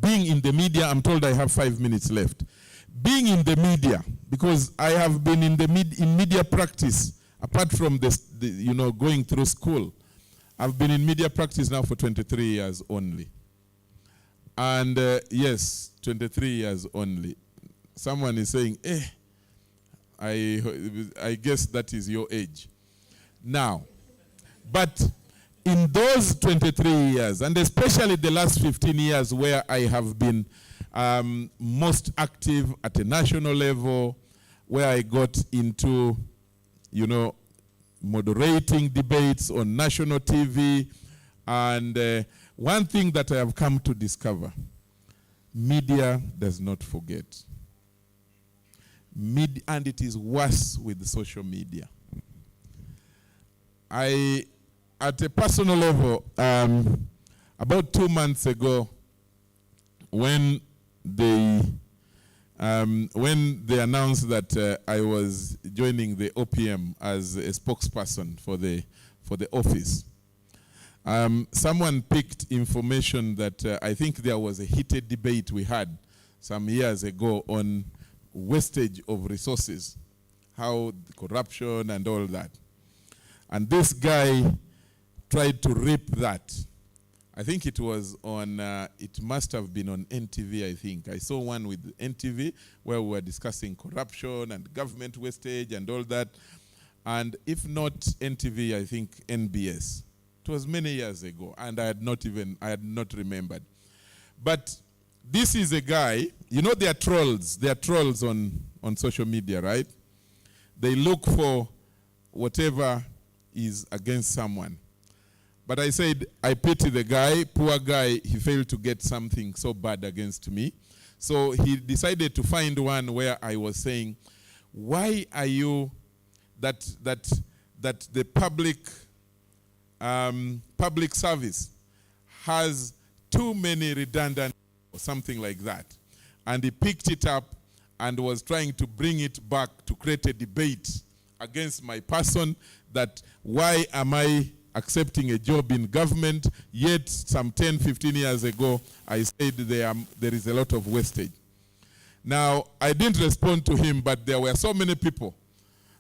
being in the media, I'm told I have 5 minutes left. Being in the media, because I have been in media practice, apart from going through school, I've been in media practice now for 23 years only. And yes, 23 years only. Someone is saying, I guess that is your age. Now, but in those 23 years, and especially the last 15 years where I have been most active at a national level, where I got into, you know, moderating debates on national TV. And one thing that I have come to discover, media does not forget. And it is worse with social media. At a personal level, about 2 months ago, when they announced that I was joining the OPM as a spokesperson for the office, someone picked information that I think there was a heated debate we had some years ago on wastage of resources, how corruption and all that. And this guy tried to rip that. I think it was on, it must have been on NTV, I think. I saw one with NTV where we were discussing corruption and government wastage and all that. And if not NTV, I think NBS. It was many years ago, and I had not remembered. But this is a guy, you know, they are trolls on social media, right? They look for whatever is against someone. But I said, I pity the guy, poor guy, he failed to get something so bad against me. So he decided to find one where I was saying, why are you, that the public service has too many redundant, or something like that. And he picked it up and was trying to bring it back to create a debate against my person, that why am I accepting a job in government, yet some 10, 15 years ago, I said there is a lot of wastage. Now, I didn't respond to him, but there were so many people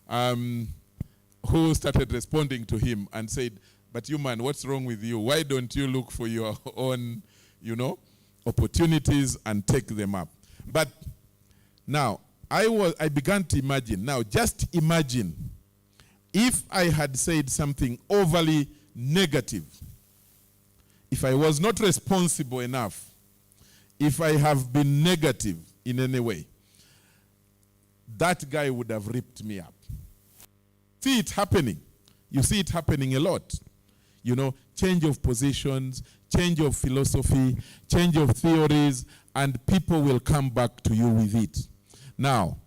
who started responding to him and said, but you man, what's wrong with you? Why don't you look for your own, you know, opportunities and take them up? But now, I began to imagine. Now, just imagine if I had said something overly negative, if I was not responsible enough, if I have been negative in any way, that guy would have ripped me up. See it happening. You see it happening a lot. You know, change of positions, change of philosophy, change of theories, and people will come back to you with it. Now,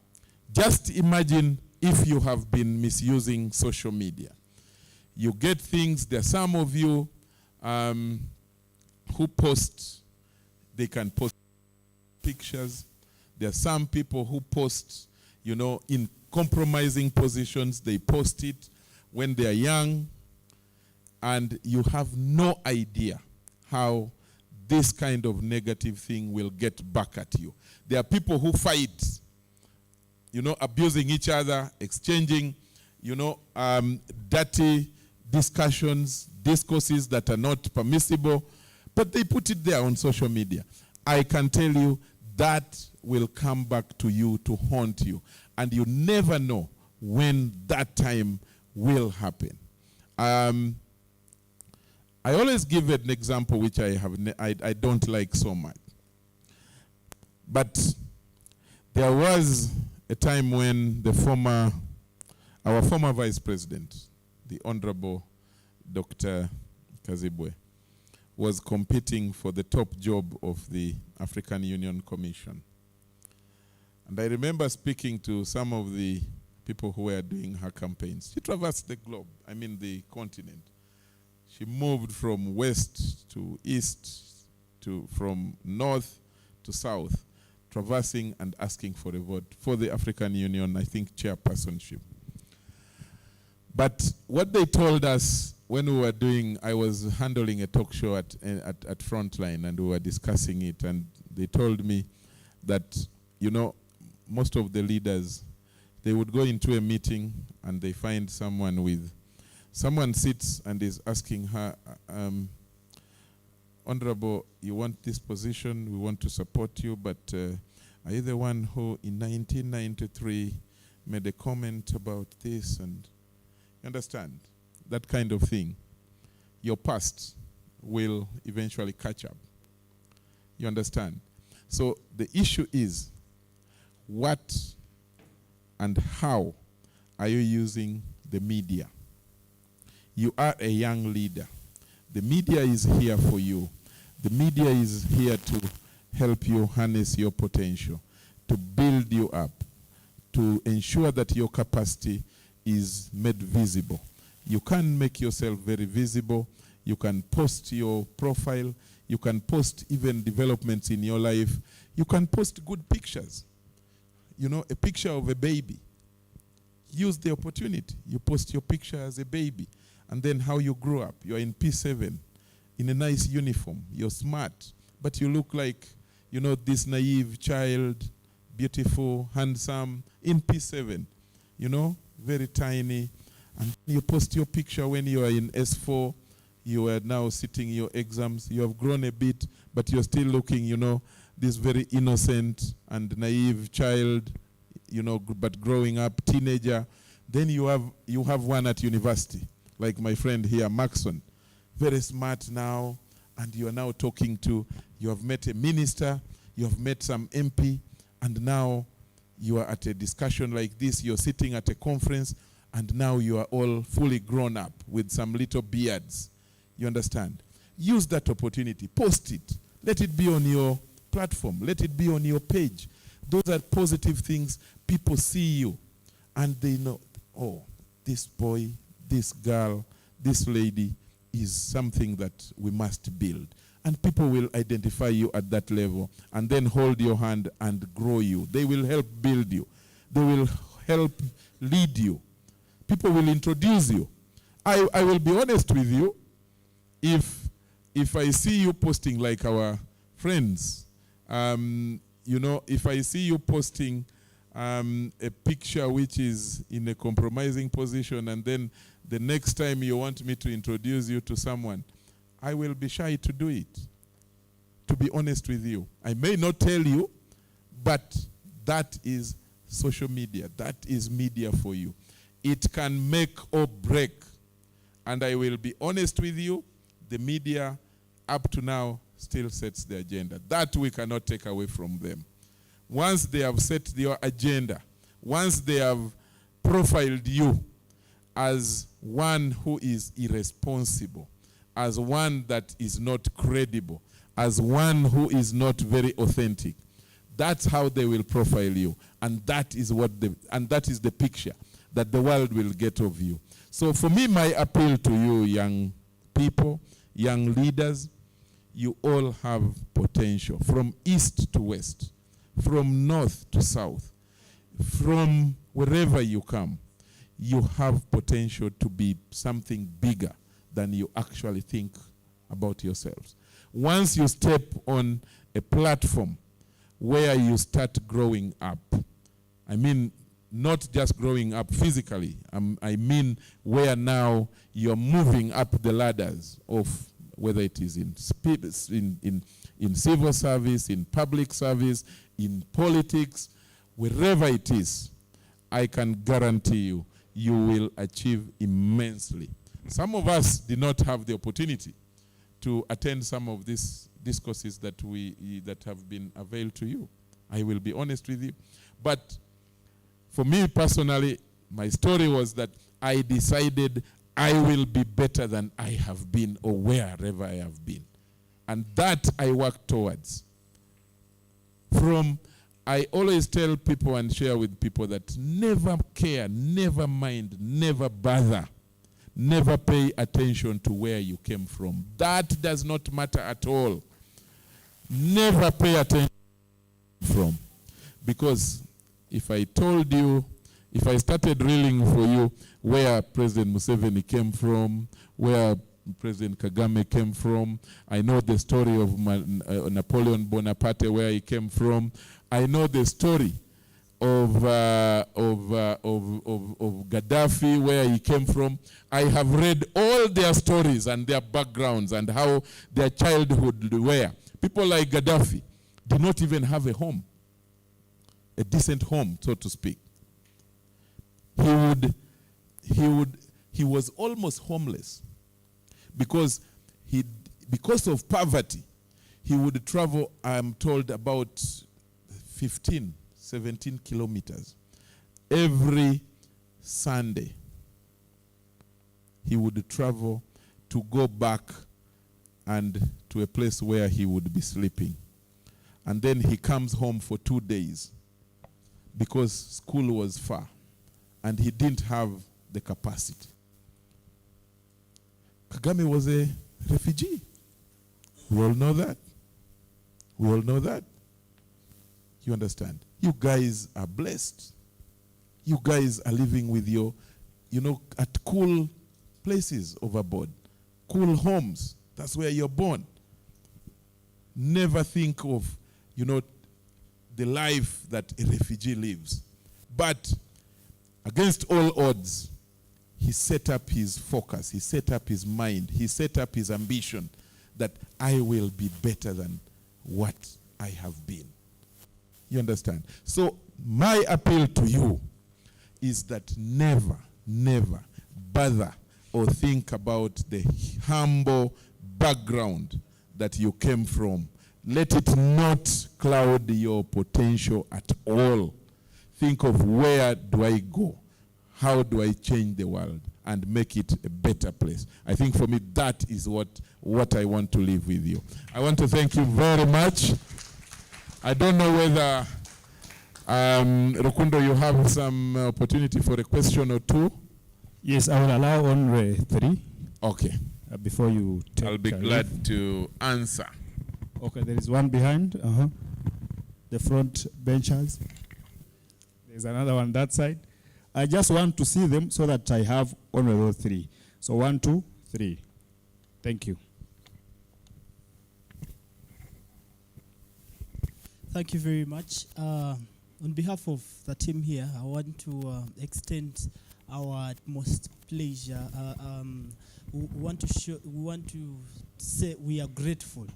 just imagine if you have been misusing social media. You get things, there are some of you who post, they can post pictures. There are some people who post, you know, in compromising positions, they post it when they are young, and you have no idea how this kind of negative thing will get back at you. There are people who fight, you know, abusing each other, exchanging, you know, dirty discussions, discourses that are not permissible, but they put it there on social media. I can tell you that will come back to you to haunt you, and you never know when that time will happen. I always give an example which I don't like so much. But there was a time when our former vice president, the Honorable Dr. Kazibwe, was competing for the top job of the African Union Commission. And I remember speaking to some of the people who were doing her campaigns. She traversed the globe, the continent. She moved from west to east, from north to south, traversing and asking for a vote for the African Union, I think, chairpersonship. But what they told us when we were I was handling a talk show at Frontline, and we were discussing it, and they told me that, you know, most of the leaders, they would go into a meeting and they find someone sits and is asking her, Honorable, you want this position, we want to support you, but are you the one who in 1993 made a comment about this? And you understand? That kind of thing. your past will eventually catch up. You understand? So the issue is, what and how are you using the media? You are a young leader. The media is here for you. The media is here to help you harness your potential, to build you up, to ensure that your capacity is made visible. You can make yourself very visible. You can post your profile. You can post even developments in your life. You can post good pictures. You know, a picture of a baby. Use the opportunity. You post your picture as a baby, and then how you grew up. You're in P7, in a nice uniform. You're smart, but you look like, you know, this naive child, beautiful, handsome, in P7, you know, very tiny. And you post your picture when you are in S4. You are now sitting your exams. You have grown a bit, but you're still looking, you know, this very innocent and naive child, you know, but growing up, teenager. Then you have one at university, like my friend here, Maxon. Very smart now, and you are now talking to, you have met a minister, you have met some MP, and now you are at a discussion like this, you're sitting at a conference, and now you are all fully grown up with some little beards. You understand? Use that opportunity. Post it. Let it be on your platform. Let it be on your page. Those are positive things. People see you, and they know, oh, this boy, this girl, this lady is something that we must build. And people will identify you at that level and then hold your hand and grow you. They will help build you. They will help lead you. People will introduce you. I will be honest with you. If I see you posting like our friends, you know, if I see you posting a picture which is in a compromising position, and then the next time you want me to introduce you to someone, I will be shy to do it, to be honest with you. I may not tell you, but that is social media. That is media for you. It can make or break. And I will be honest with you, the media up to now still sets the agenda. That we cannot take away from them. Once they have set their agenda, once they have profiled you as one who is irresponsible, as one that is not credible, as one who is not very authentic, that's how they will profile you. And that is the picture that the world will get of you. So for me, my appeal to you, young people, young leaders, you all have potential from east to west, from north to south, from wherever you come. You have potential to be something bigger than you actually think about yourselves. Once you step on a platform where you start growing up, I mean, not just growing up physically, I mean where now you're moving up the ladders of whether it is in civil service, in public service, in politics, wherever it is, I can guarantee you, you will achieve immensely. Some of us did not have the opportunity to attend some of these discourses that have been availed to you. I will be honest with you. But for me personally, my story was that I decided I will be better than I have been or wherever I have been. And that I work towards. I always tell people and share with people that never care, never mind, never bother, never pay attention to where you came from. That does not matter at all. Never pay attention from. Because if I told you, if I started reeling for you where President Museveni came from, where President Kagame came from, I know the story of Napoleon Bonaparte, where he came from. I know the story of Gaddafi, where he came from. I have read all their stories and their backgrounds and how their childhood were. People like Gaddafi did not even have a home, a decent home, so to speak. He was almost homeless because because of poverty, he would travel, I'm told, about 15, 17 kilometers. Every Sunday, he would travel to go back and to a place where he would be sleeping. And then he comes home for 2 days because school was far and he didn't have the capacity. Kagame was a refugee. We all know that. We all know that. You understand? You guys are blessed. You guys are living with your, at cool places overboard. Cool homes. That's where you're born. Never think of, the life that a refugee lives. But against all odds, he set up his focus. He set up his mind. He set up his ambition that I will be better than what I have been. You understand? So my appeal to you is that never, never bother or think about the humble background that you came from. Let it not cloud your potential at all. Think of, where do I go? How do I change the world and make it a better place? I think for me, that is what I want to leave with you. I want to thank you very much. I don't know whether, Rukundo, you have some opportunity for a question or two? Yes, I will allow only 3. Okay. Before you take I'll be glad to answer. Okay, there is one behind. The front benchers. There's another one that side. I just want to see them so that I have only those 3. So 1, 2, 3. Thank you. Thank you very much. On behalf of the team here, I want to extend our utmost pleasure. We want to say we are grateful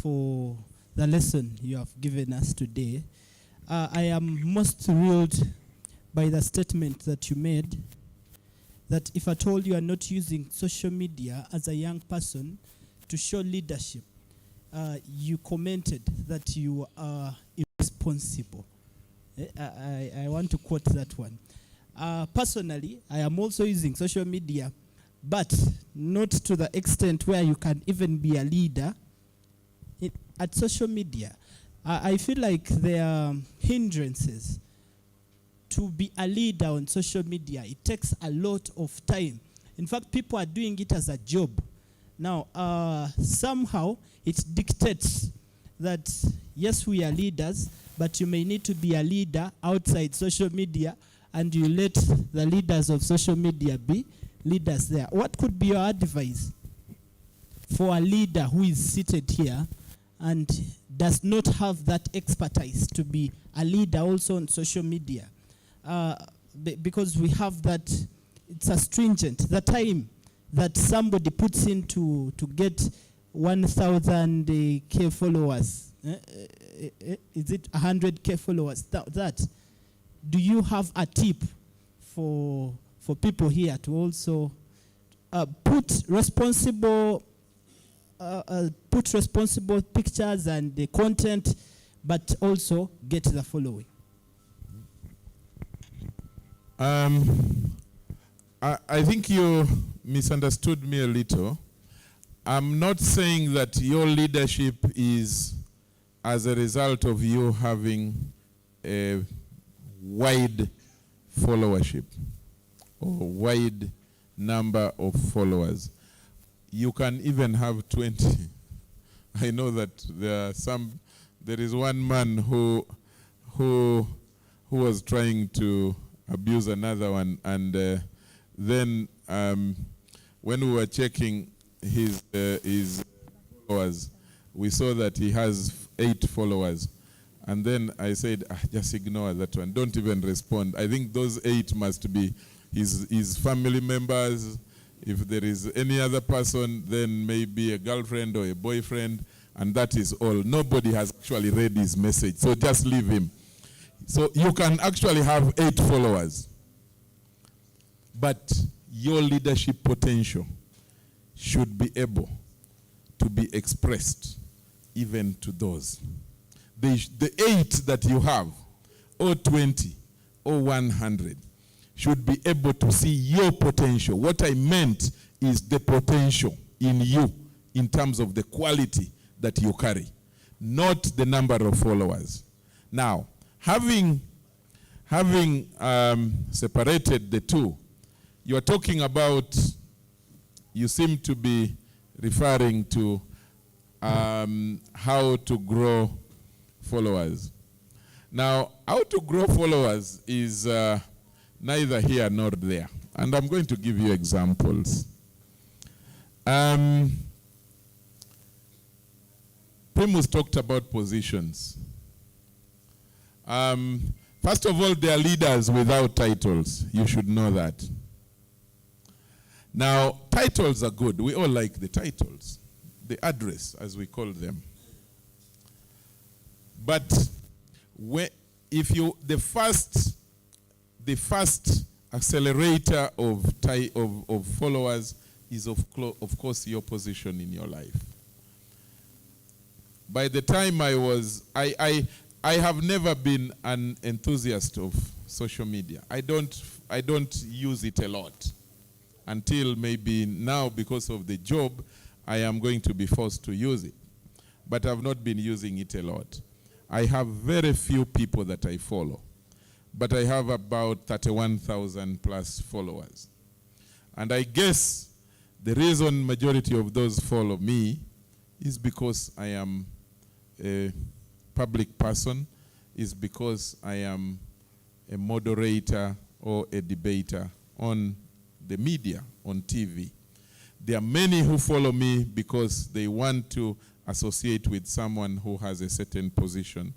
for the lesson you have given us today. I am most thrilled by the statement that you made, that if at all you are not using social media as a young person to show leadership, you commented that you are irresponsible. I want to quote that one. Personally, I am also using social media, but not to the extent where you can even be a leader at social media. I feel like there are hindrances to be a leader on social media. It takes a lot of time. In fact, people are doing it as a job. Now, somehow it dictates that, yes, we are leaders, but you may need to be a leader outside social media, and you let the leaders of social media be leaders there. What could be your advice for a leader who is seated here and does not have that expertise to be a leader also on social media? Because we have that, it's astringent. The time that somebody puts in to get 1,000 followers, is it 100K followers? That. Do you have a tip for people here to also put responsible pictures and the content, but also get the following? I think you misunderstood me a little. I'm not saying that your leadership is as a result of you having a wide followership or wide number of followers. You can even have 20. I know that there is one man who was trying to abuse another one, and then when we were checking his followers, we saw that he has 8 followers. And then I said, just ignore that one. Don't even respond. I think those 8 must be his family members. If there is any other person, then maybe a girlfriend or a boyfriend, and that is all. Nobody has actually read his message, so just leave him. So you can actually have 8 followers, but your leadership potential should be able to be expressed even to those. The 8 that you have, or 20, or 100, should be able to see your potential. What I meant is the potential in you in terms of the quality that you carry, not the number of followers. Now, having separated the two, you're talking about, you seem to be referring to how to grow followers. Now, how to grow followers is neither here nor there. And I'm going to give you examples. Primus talked about positions. First of all, they are leaders without titles. You should know that. Now, titles are good. We all like the titles. The address, as we call them. But if you, the first accelerator of followers is of course your position in your life. By the time I have never been an enthusiast of social media. I don't use it a lot until maybe now, because of the job, I am going to be forced to use it. But I've not been using it a lot. I have very few people that I follow, but I have about 31,000 plus followers. And I guess the reason majority of those follow me is because I am a public person, is because I am a moderator or a debater on the media, on TV. There are many who follow me because they want to associate with someone who has a certain position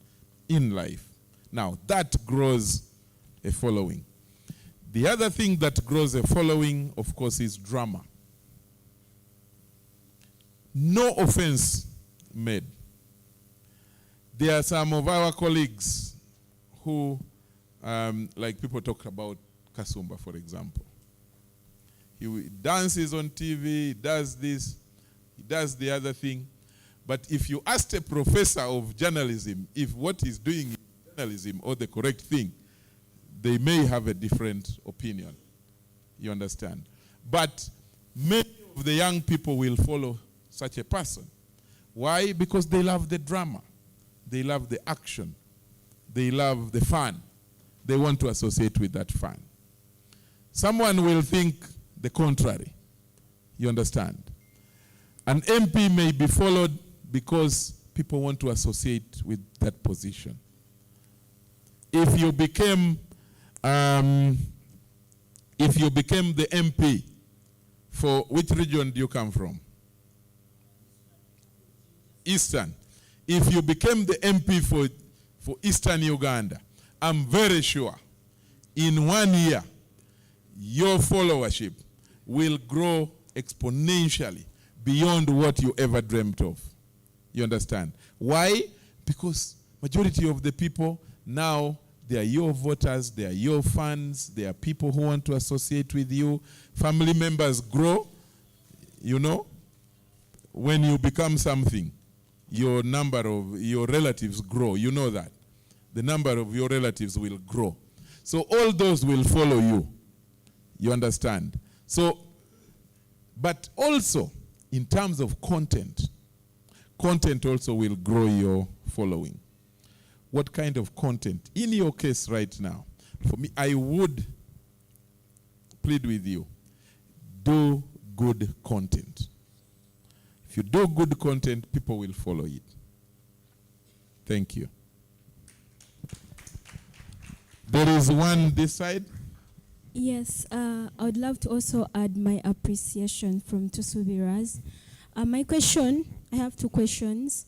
in life. Now, that grows a following. The other thing that grows a following, of course, is drama. No offense made. There are some of our colleagues who, like people talk about Kasumba, for example. He dances on TV, he does this, he does the other thing. But if you ask a professor of journalism if what he's doing is journalism or the correct thing, they may have a different opinion. You understand? But many of the young people will follow such a person. Why? Because they love the drama. They love the action. They love the fun. They want to associate with that fun. Someone will think the contrary. You understand? An MP may be followed because people want to associate with that position. If you became the MP for which region do you come from? Eastern. If you became the MP for Eastern Uganda, I'm very sure in 1 year your followership will grow exponentially beyond what you ever dreamt of. You understand? Why? Because majority of the people now, they are your voters, they are your fans, they are people who want to associate with you. Family members grow, you know. When you become something, your number of your relatives grow. You know that. The number of your relatives will grow. So all those will follow you. You understand? So, but also, in terms of content also will grow your following. What kind of content? In your case right now, for me, I would plead with you, do good content. If you do good content, people will follow it. Thank you. There is one this side. Yes, I would love to also add my appreciation from Tusubiraz. My question, I have two questions.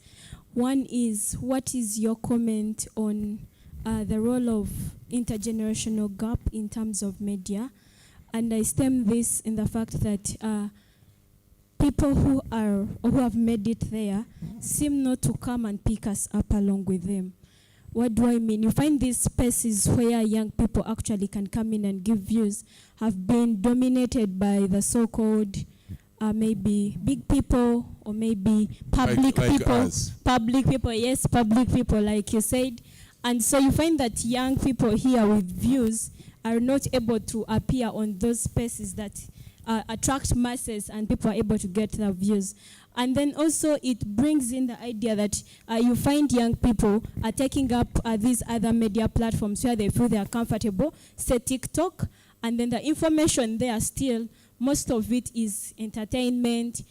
One is, what is your comment on the role of intergenerational gap in terms of media? And I stem this in the fact that people who have made it there seem not to come and pick us up along with them. What do I mean? You find these spaces where young people actually can come in and give views have been dominated by the so-called maybe big people or maybe public like people. us. Public people, yes, public people, like you said. And so you find that young people here with views are not able to appear on those spaces that attract masses, and people are able to get their views. And then also it brings in the idea that you find young people are taking up these other media platforms where they feel they are comfortable, say TikTok, and then the information there still, most of it is entertainment.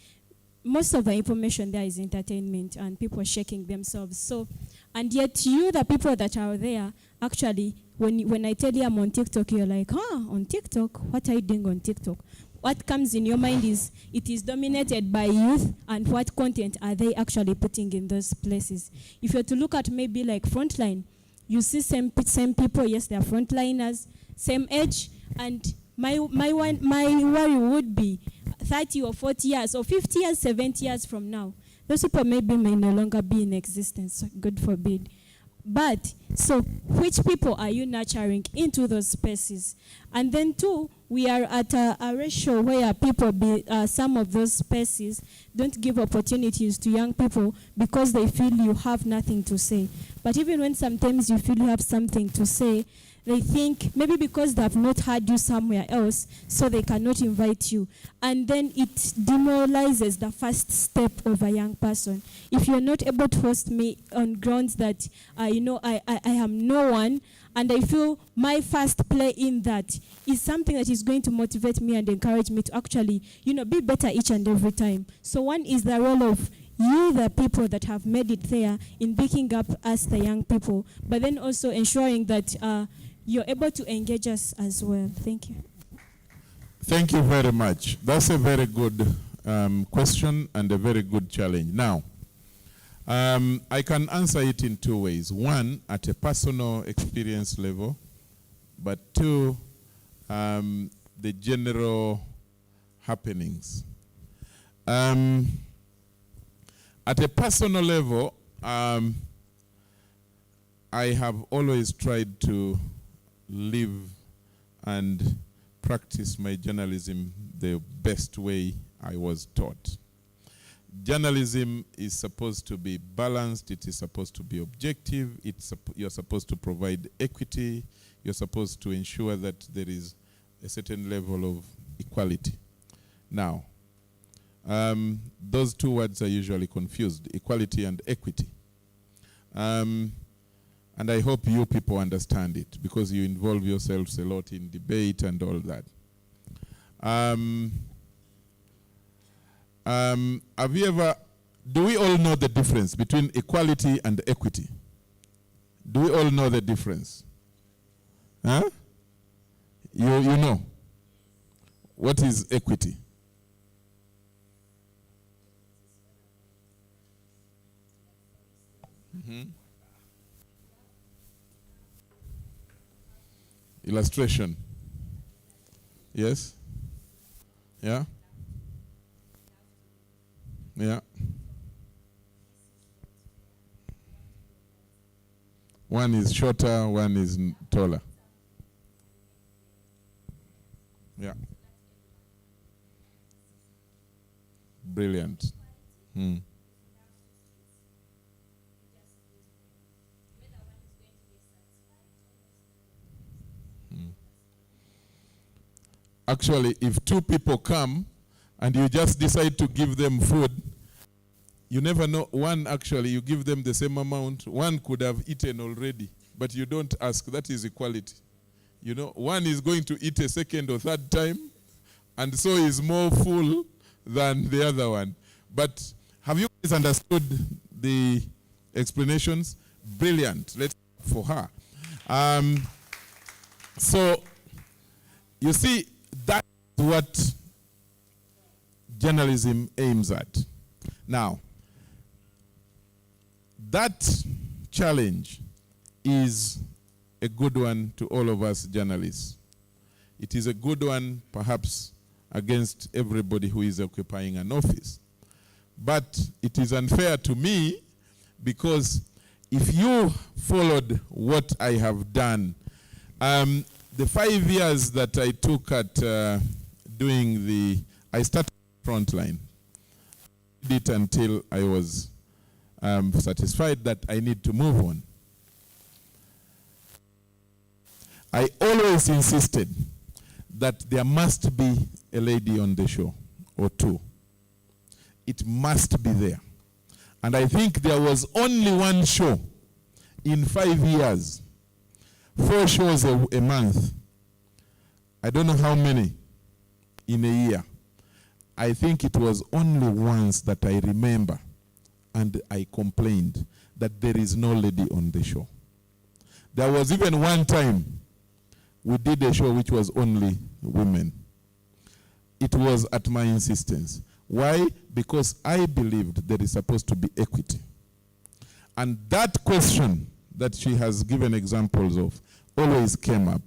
Most of the information there is entertainment and people shaking themselves. So, and yet you, the people that are there, actually, when I tell you I'm on TikTok, you're like, on TikTok? What are you doing on TikTok? What comes in your mind is, it is dominated by youth, and what content are they actually putting in those places? If you're to look at maybe like Frontline, you see same people, yes, they are frontliners, same age, and my worry would be 30 or 40 years, or 50 years, 70 years from now, those people maybe may no longer be in existence, God forbid. But, so, which people are you nurturing into those spaces? And then two, we are at a ratio where people, some of those spaces don't give opportunities to young people because they feel you have nothing to say. But even when sometimes you feel you have something to say, they think maybe because they have not heard you somewhere else, so they cannot invite you. And then it demoralizes the first step of a young person. If you're not able to host me on grounds that, I am no one, and I feel my first play in that is something that is going to motivate me and encourage me to actually, be better each and every time. So one is the role of you, the people that have made it there, in picking up us, the young people, but then also ensuring that you're able to engage us as well. Thank you. Thank you very much. That's a very good question and a very good challenge. Now, I can answer it in two ways. One, at a personal experience level, but two, the general happenings. At a personal level, I have always tried to live and practice my journalism the best way I was taught. Journalism is supposed to be balanced, it is supposed to be objective, you're supposed to provide equity, you're supposed to ensure that there is a certain level of equality. Now, those two words are usually confused, equality and equity. And I hope you people understand it, because you involve yourselves a lot in debate and all that. Do we all know the difference between equality and equity? Do we all know the difference? Huh? You know. What is equity? Mm-hmm. Illustration. Yes? Yeah? Yeah. One is shorter, one is taller. Yeah. Brilliant. Actually, if two people come and you just decide to give them food, you never know. One, actually, you give them the same amount. One could have eaten already, but you don't ask. That is equality. One is going to eat a second or third time, and so is more full than the other one. But have you guys understood the explanations? Brilliant. Let's for her. So, you see, that's what journalism aims at. Now, that challenge is a good one to all of us journalists. It is a good one, perhaps, against everybody who is occupying an office. But it is unfair to me, because if you followed what I have done, the 5 years that I took at I started front line. I did it until I was satisfied that I need to move on. I always insisted that there must be a lady on the show, or two. It must be there. And I think there was only one show in 5 years, 4 shows a month. I don't know how many in a year. I think it was only once that I remember, and I complained that there is no lady on the show. There was even one time we did a show which was only women. It was at my insistence. Why? Because I believed there is supposed to be equity. And that question that she has given examples of always came up.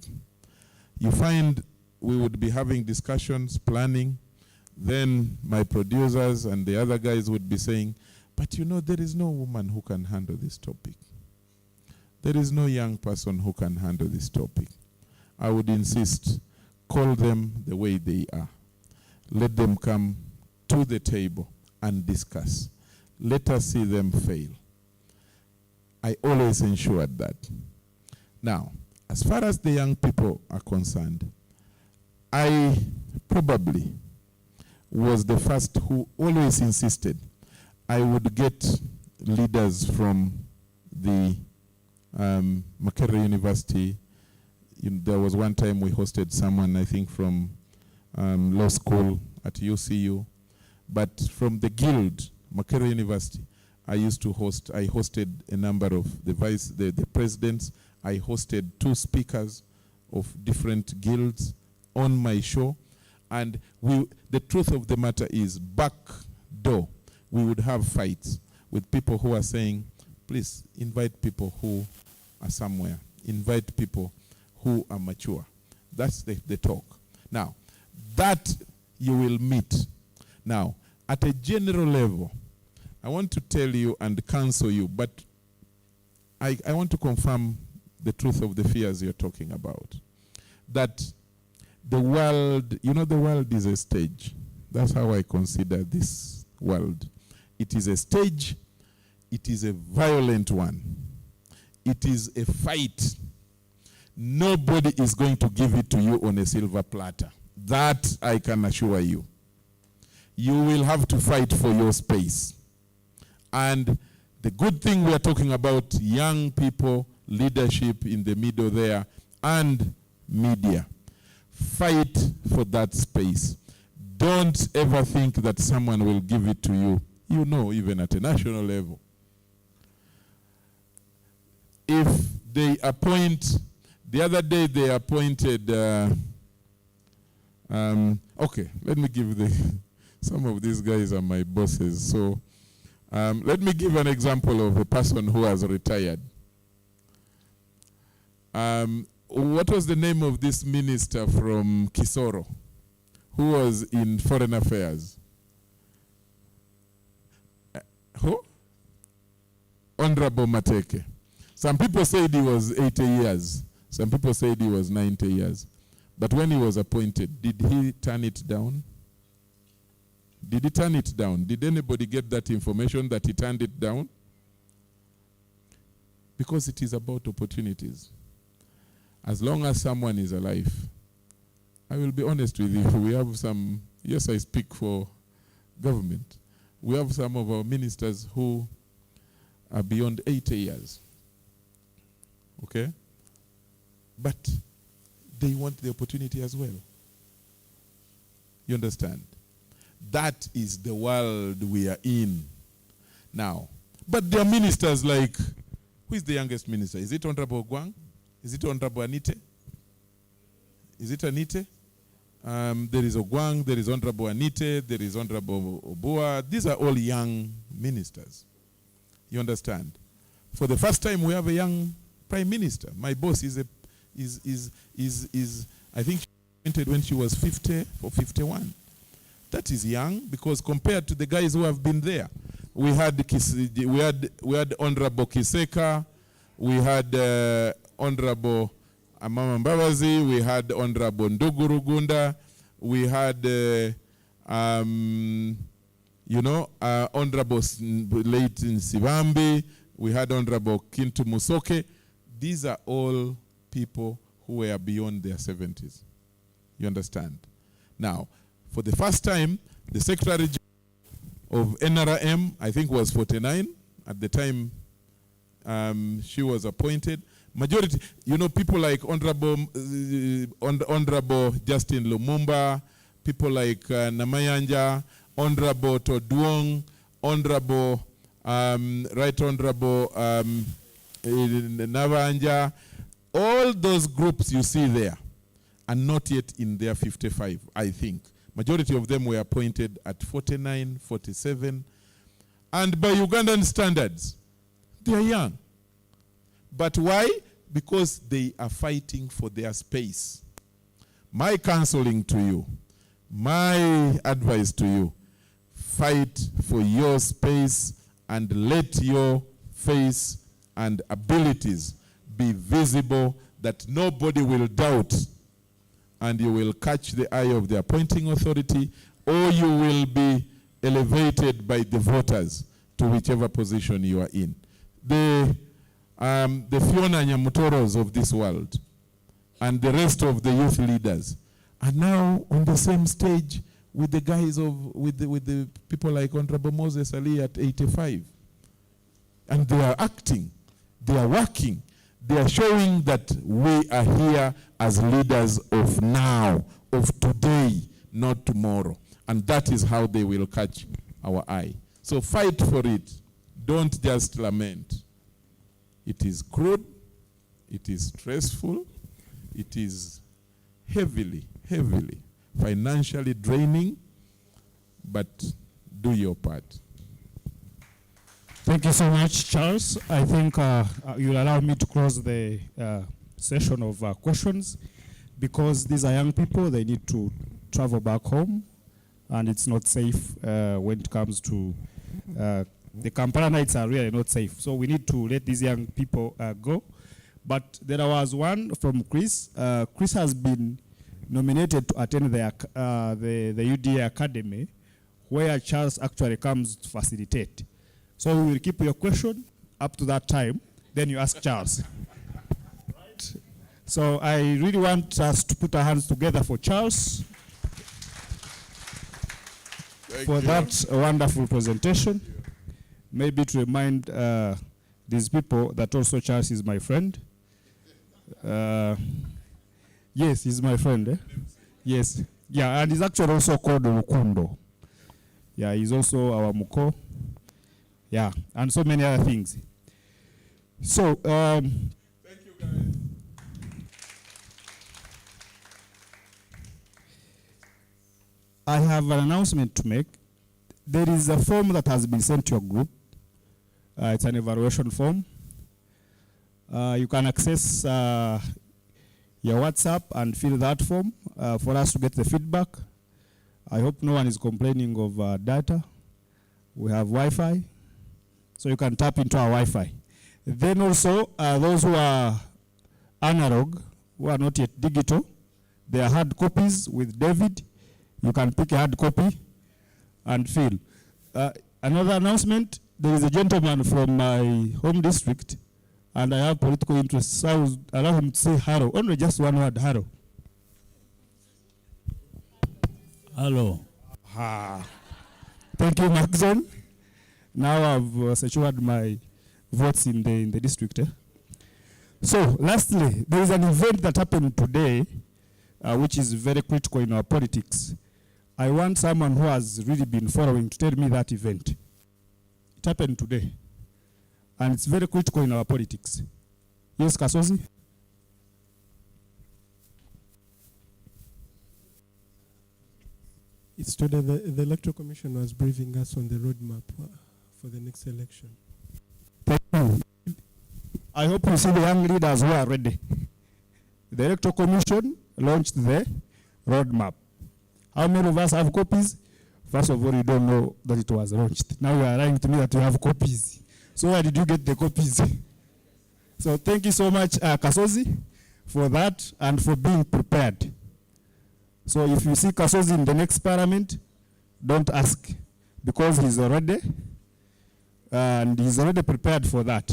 You find we would be having discussions, planning, then my producers and the other guys would be saying, but you know, there is no woman who can handle this topic. There is no young person who can handle this topic. I would insist, call them the way they are. Let them come to the table and discuss. Let us see them fail. I always ensured that. Now, as far as the young people are concerned, I probably was the first who always insisted I would get leaders from the Makerere University. There was one time we hosted someone, I think, from law school at UCU. But from the guild, Makerere University, I hosted a number of the presidents. I hosted 2 speakers of different guilds on my show. And the truth of the matter is, back door, we would have fights with people who are saying, please invite people who are somewhere. Invite people who are mature. That's the talk. Now, that you will meet. Now, at a general level, I want to tell you and counsel you, but I want to confirm the truth of the fears you're talking about. That the world, you know, the world is a stage. That's how I consider this world. It is a stage. It is a violent one. It is a fight. Nobody is going to give it to you on a silver platter. That I can assure you. You will have to fight for your space. And the good thing we are talking about, young people, leadership in the middle there, and media. Fight for that space. Don't ever think that someone will give it to you, you know, even at a national level. If they appoint, the other day they appointed, okay, let me give some of these guys are my bosses. So let me give an example of a person who has retired. What was the name of this minister from Kisoro who was in foreign affairs? Who? Honorable Mateke. Some people said he was 80 years. Some people said he was 90 years. But when he was appointed, did he turn it down? Did he turn it down? Did anybody get that information that he turned it down? Because it is about opportunities. As long as someone is alive, I will be honest with you, we have some, yes, I speak for government. We have some of our ministers who are beyond 80 years. Okay? But they want the opportunity as well. You understand? That is the world we are in now. But there are ministers like, who is the youngest minister? Is it Honorable Gwang? Is it Honorable Anite? Is it Anite? There is Ogwang, there is Honorable Anite, there is Honorable Obua. These are all young ministers. You understand? For the first time, we have a young prime minister. My boss is I think she appointed when she was 50 or 51. That is young because compared to the guys who have been there, we had Honorable Kiseka, we had Honorable Amama Mbabazi, we had Honorable Ndugurugunda, we had Honorable late in Sibambi, we had Honorable Kintu Musoke. These are all people who were beyond their 70s. You understand? Now, for the first time, the Secretary of NRM, I think, was 49 at the time she was appointed. Majority, people like Honorable Justin Lumumba, people like Namayanja, Honorable Toduong, Honorable Right Honorable Navanja, all those groups you see there are not yet in their 55, I think. Majority of them were appointed at 49, 47. And by Ugandan standards, they are young. But why? Because they are fighting for their space. My counseling to you, my advice to you, fight for your space and let your face and abilities be visible that nobody will doubt, and you will catch the eye of the appointing authority, or you will be elevated by the voters to whichever position you are in. The Fiona Nyamutoros of this world and the rest of the youth leaders are now on the same stage with the guys with the people like Honorable Moses Ali at 85. And they are acting, they are working, they are showing that we are here as leaders of now, of today, not tomorrow. And that is how they will catch our eye. So fight for it. Don't just lament. It is crude, it is stressful, it is heavily financially draining, but do your part. Thank you so much, Charles. I think you'll allow me to close the session of questions, because these are young people. They need to travel back home, and it's not safe when it comes to the Kampala nights are really not safe. So we need to let these young people go. But there was one from Chris. Chris has been nominated to attend the UDA Academy, where Charles actually comes to facilitate. So we will keep your question up to that time, then you ask Charles. Right? So I really want us to put our hands together for Charles for that wonderful presentation. Maybe to remind these people that also Charles is my friend. Yes, he's my friend. Eh? Yes. Yeah, and he's actually also called Rukundo. Yeah, he's also our Muko. Yeah, and so many other things. So, thank you, guys. I have an announcement to make. There is a form that has been sent to your group. It's an evaluation form. You can access your WhatsApp and fill that form for us to get the feedback. I hope no one is complaining of data. We have Wi-Fi, so you can tap into our Wi-Fi. Then also, those who are analog, who are not yet digital, there are hard copies with David. You can pick a hard copy and fill. Another announcement, there is a gentleman from my home district, and I have political interests, so I will allow him to say hello. Only just one word, hello. Hello. Thank you, Maxon. Now I've secured my votes in the district. So, lastly, there is an event that happened today, which is very critical in our politics. I want someone who has really been following to tell me that event. It happened today, and it's very critical in our politics. Yes, Kasozi? It's today the Electoral Commission was briefing us on the roadmap for the next election. Thank you. I hope you see the young leaders who are ready. The Electoral Commission launched the roadmap. How many of us have copies? First of all, you don't know that it was launched. Now you are lying to me that you have copies. So where did you get the copies? So thank you so much, Kasozi, for that and for being prepared. So if you see Kasozi in the next parliament, don't ask, because he's already, and he's already prepared for that.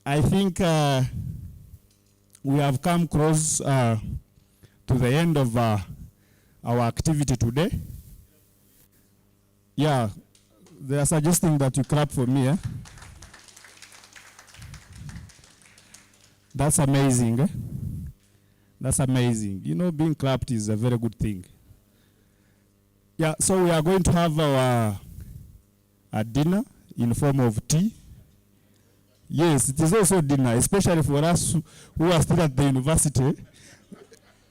I think we have come close to the end of our activity today. Yeah, they are suggesting that you clap for me. That's amazing. That's amazing. You know, being clapped is a very good thing. Yeah, so we are going to have our dinner in form of tea. Yes, it is also dinner, especially for us who are still at the university.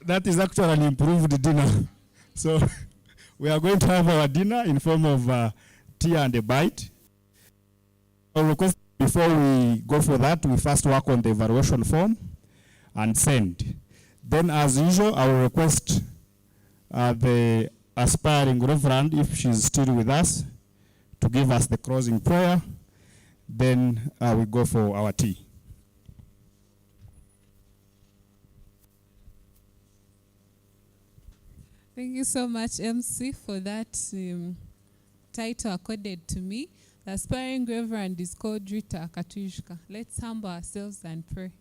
That is actually an improved dinner. So we are going to have our dinner in form of tea and a bite. I request before we go for that, we first work on the evaluation form and send. Then, as usual, I will request the aspiring reverend, if she's still with us, to give us the closing prayer. Then we go for our tea. Thank you so much, MC, for that title accorded to me. The aspiring reverend is called Rita Katushka. Let's humble ourselves and pray.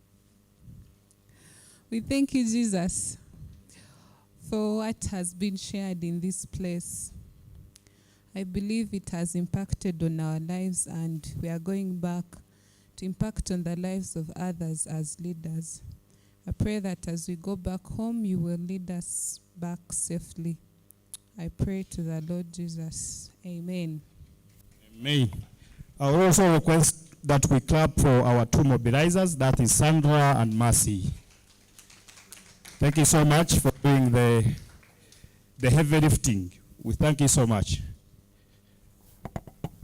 We thank you, Jesus, for what has been shared in this place. I believe it has impacted on our lives, and we are going back to impact on the lives of others as leaders. I pray that as we go back home, you will lead us back safely. I pray to the Lord Jesus. Amen. Amen. I will also request that we clap for our two mobilizers, that is Sandra and Mercy. Thank you so much for doing the heavy lifting. We thank you so much.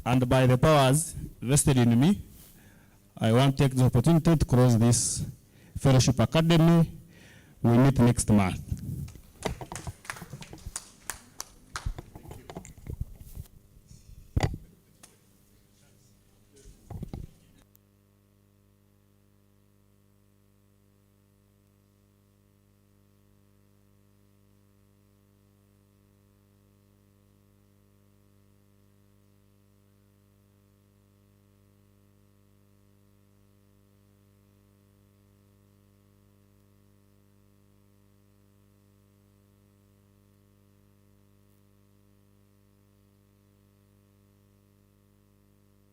And by the powers vested in me, I want to take the opportunity to close this Fellowship Academy. We meet next month.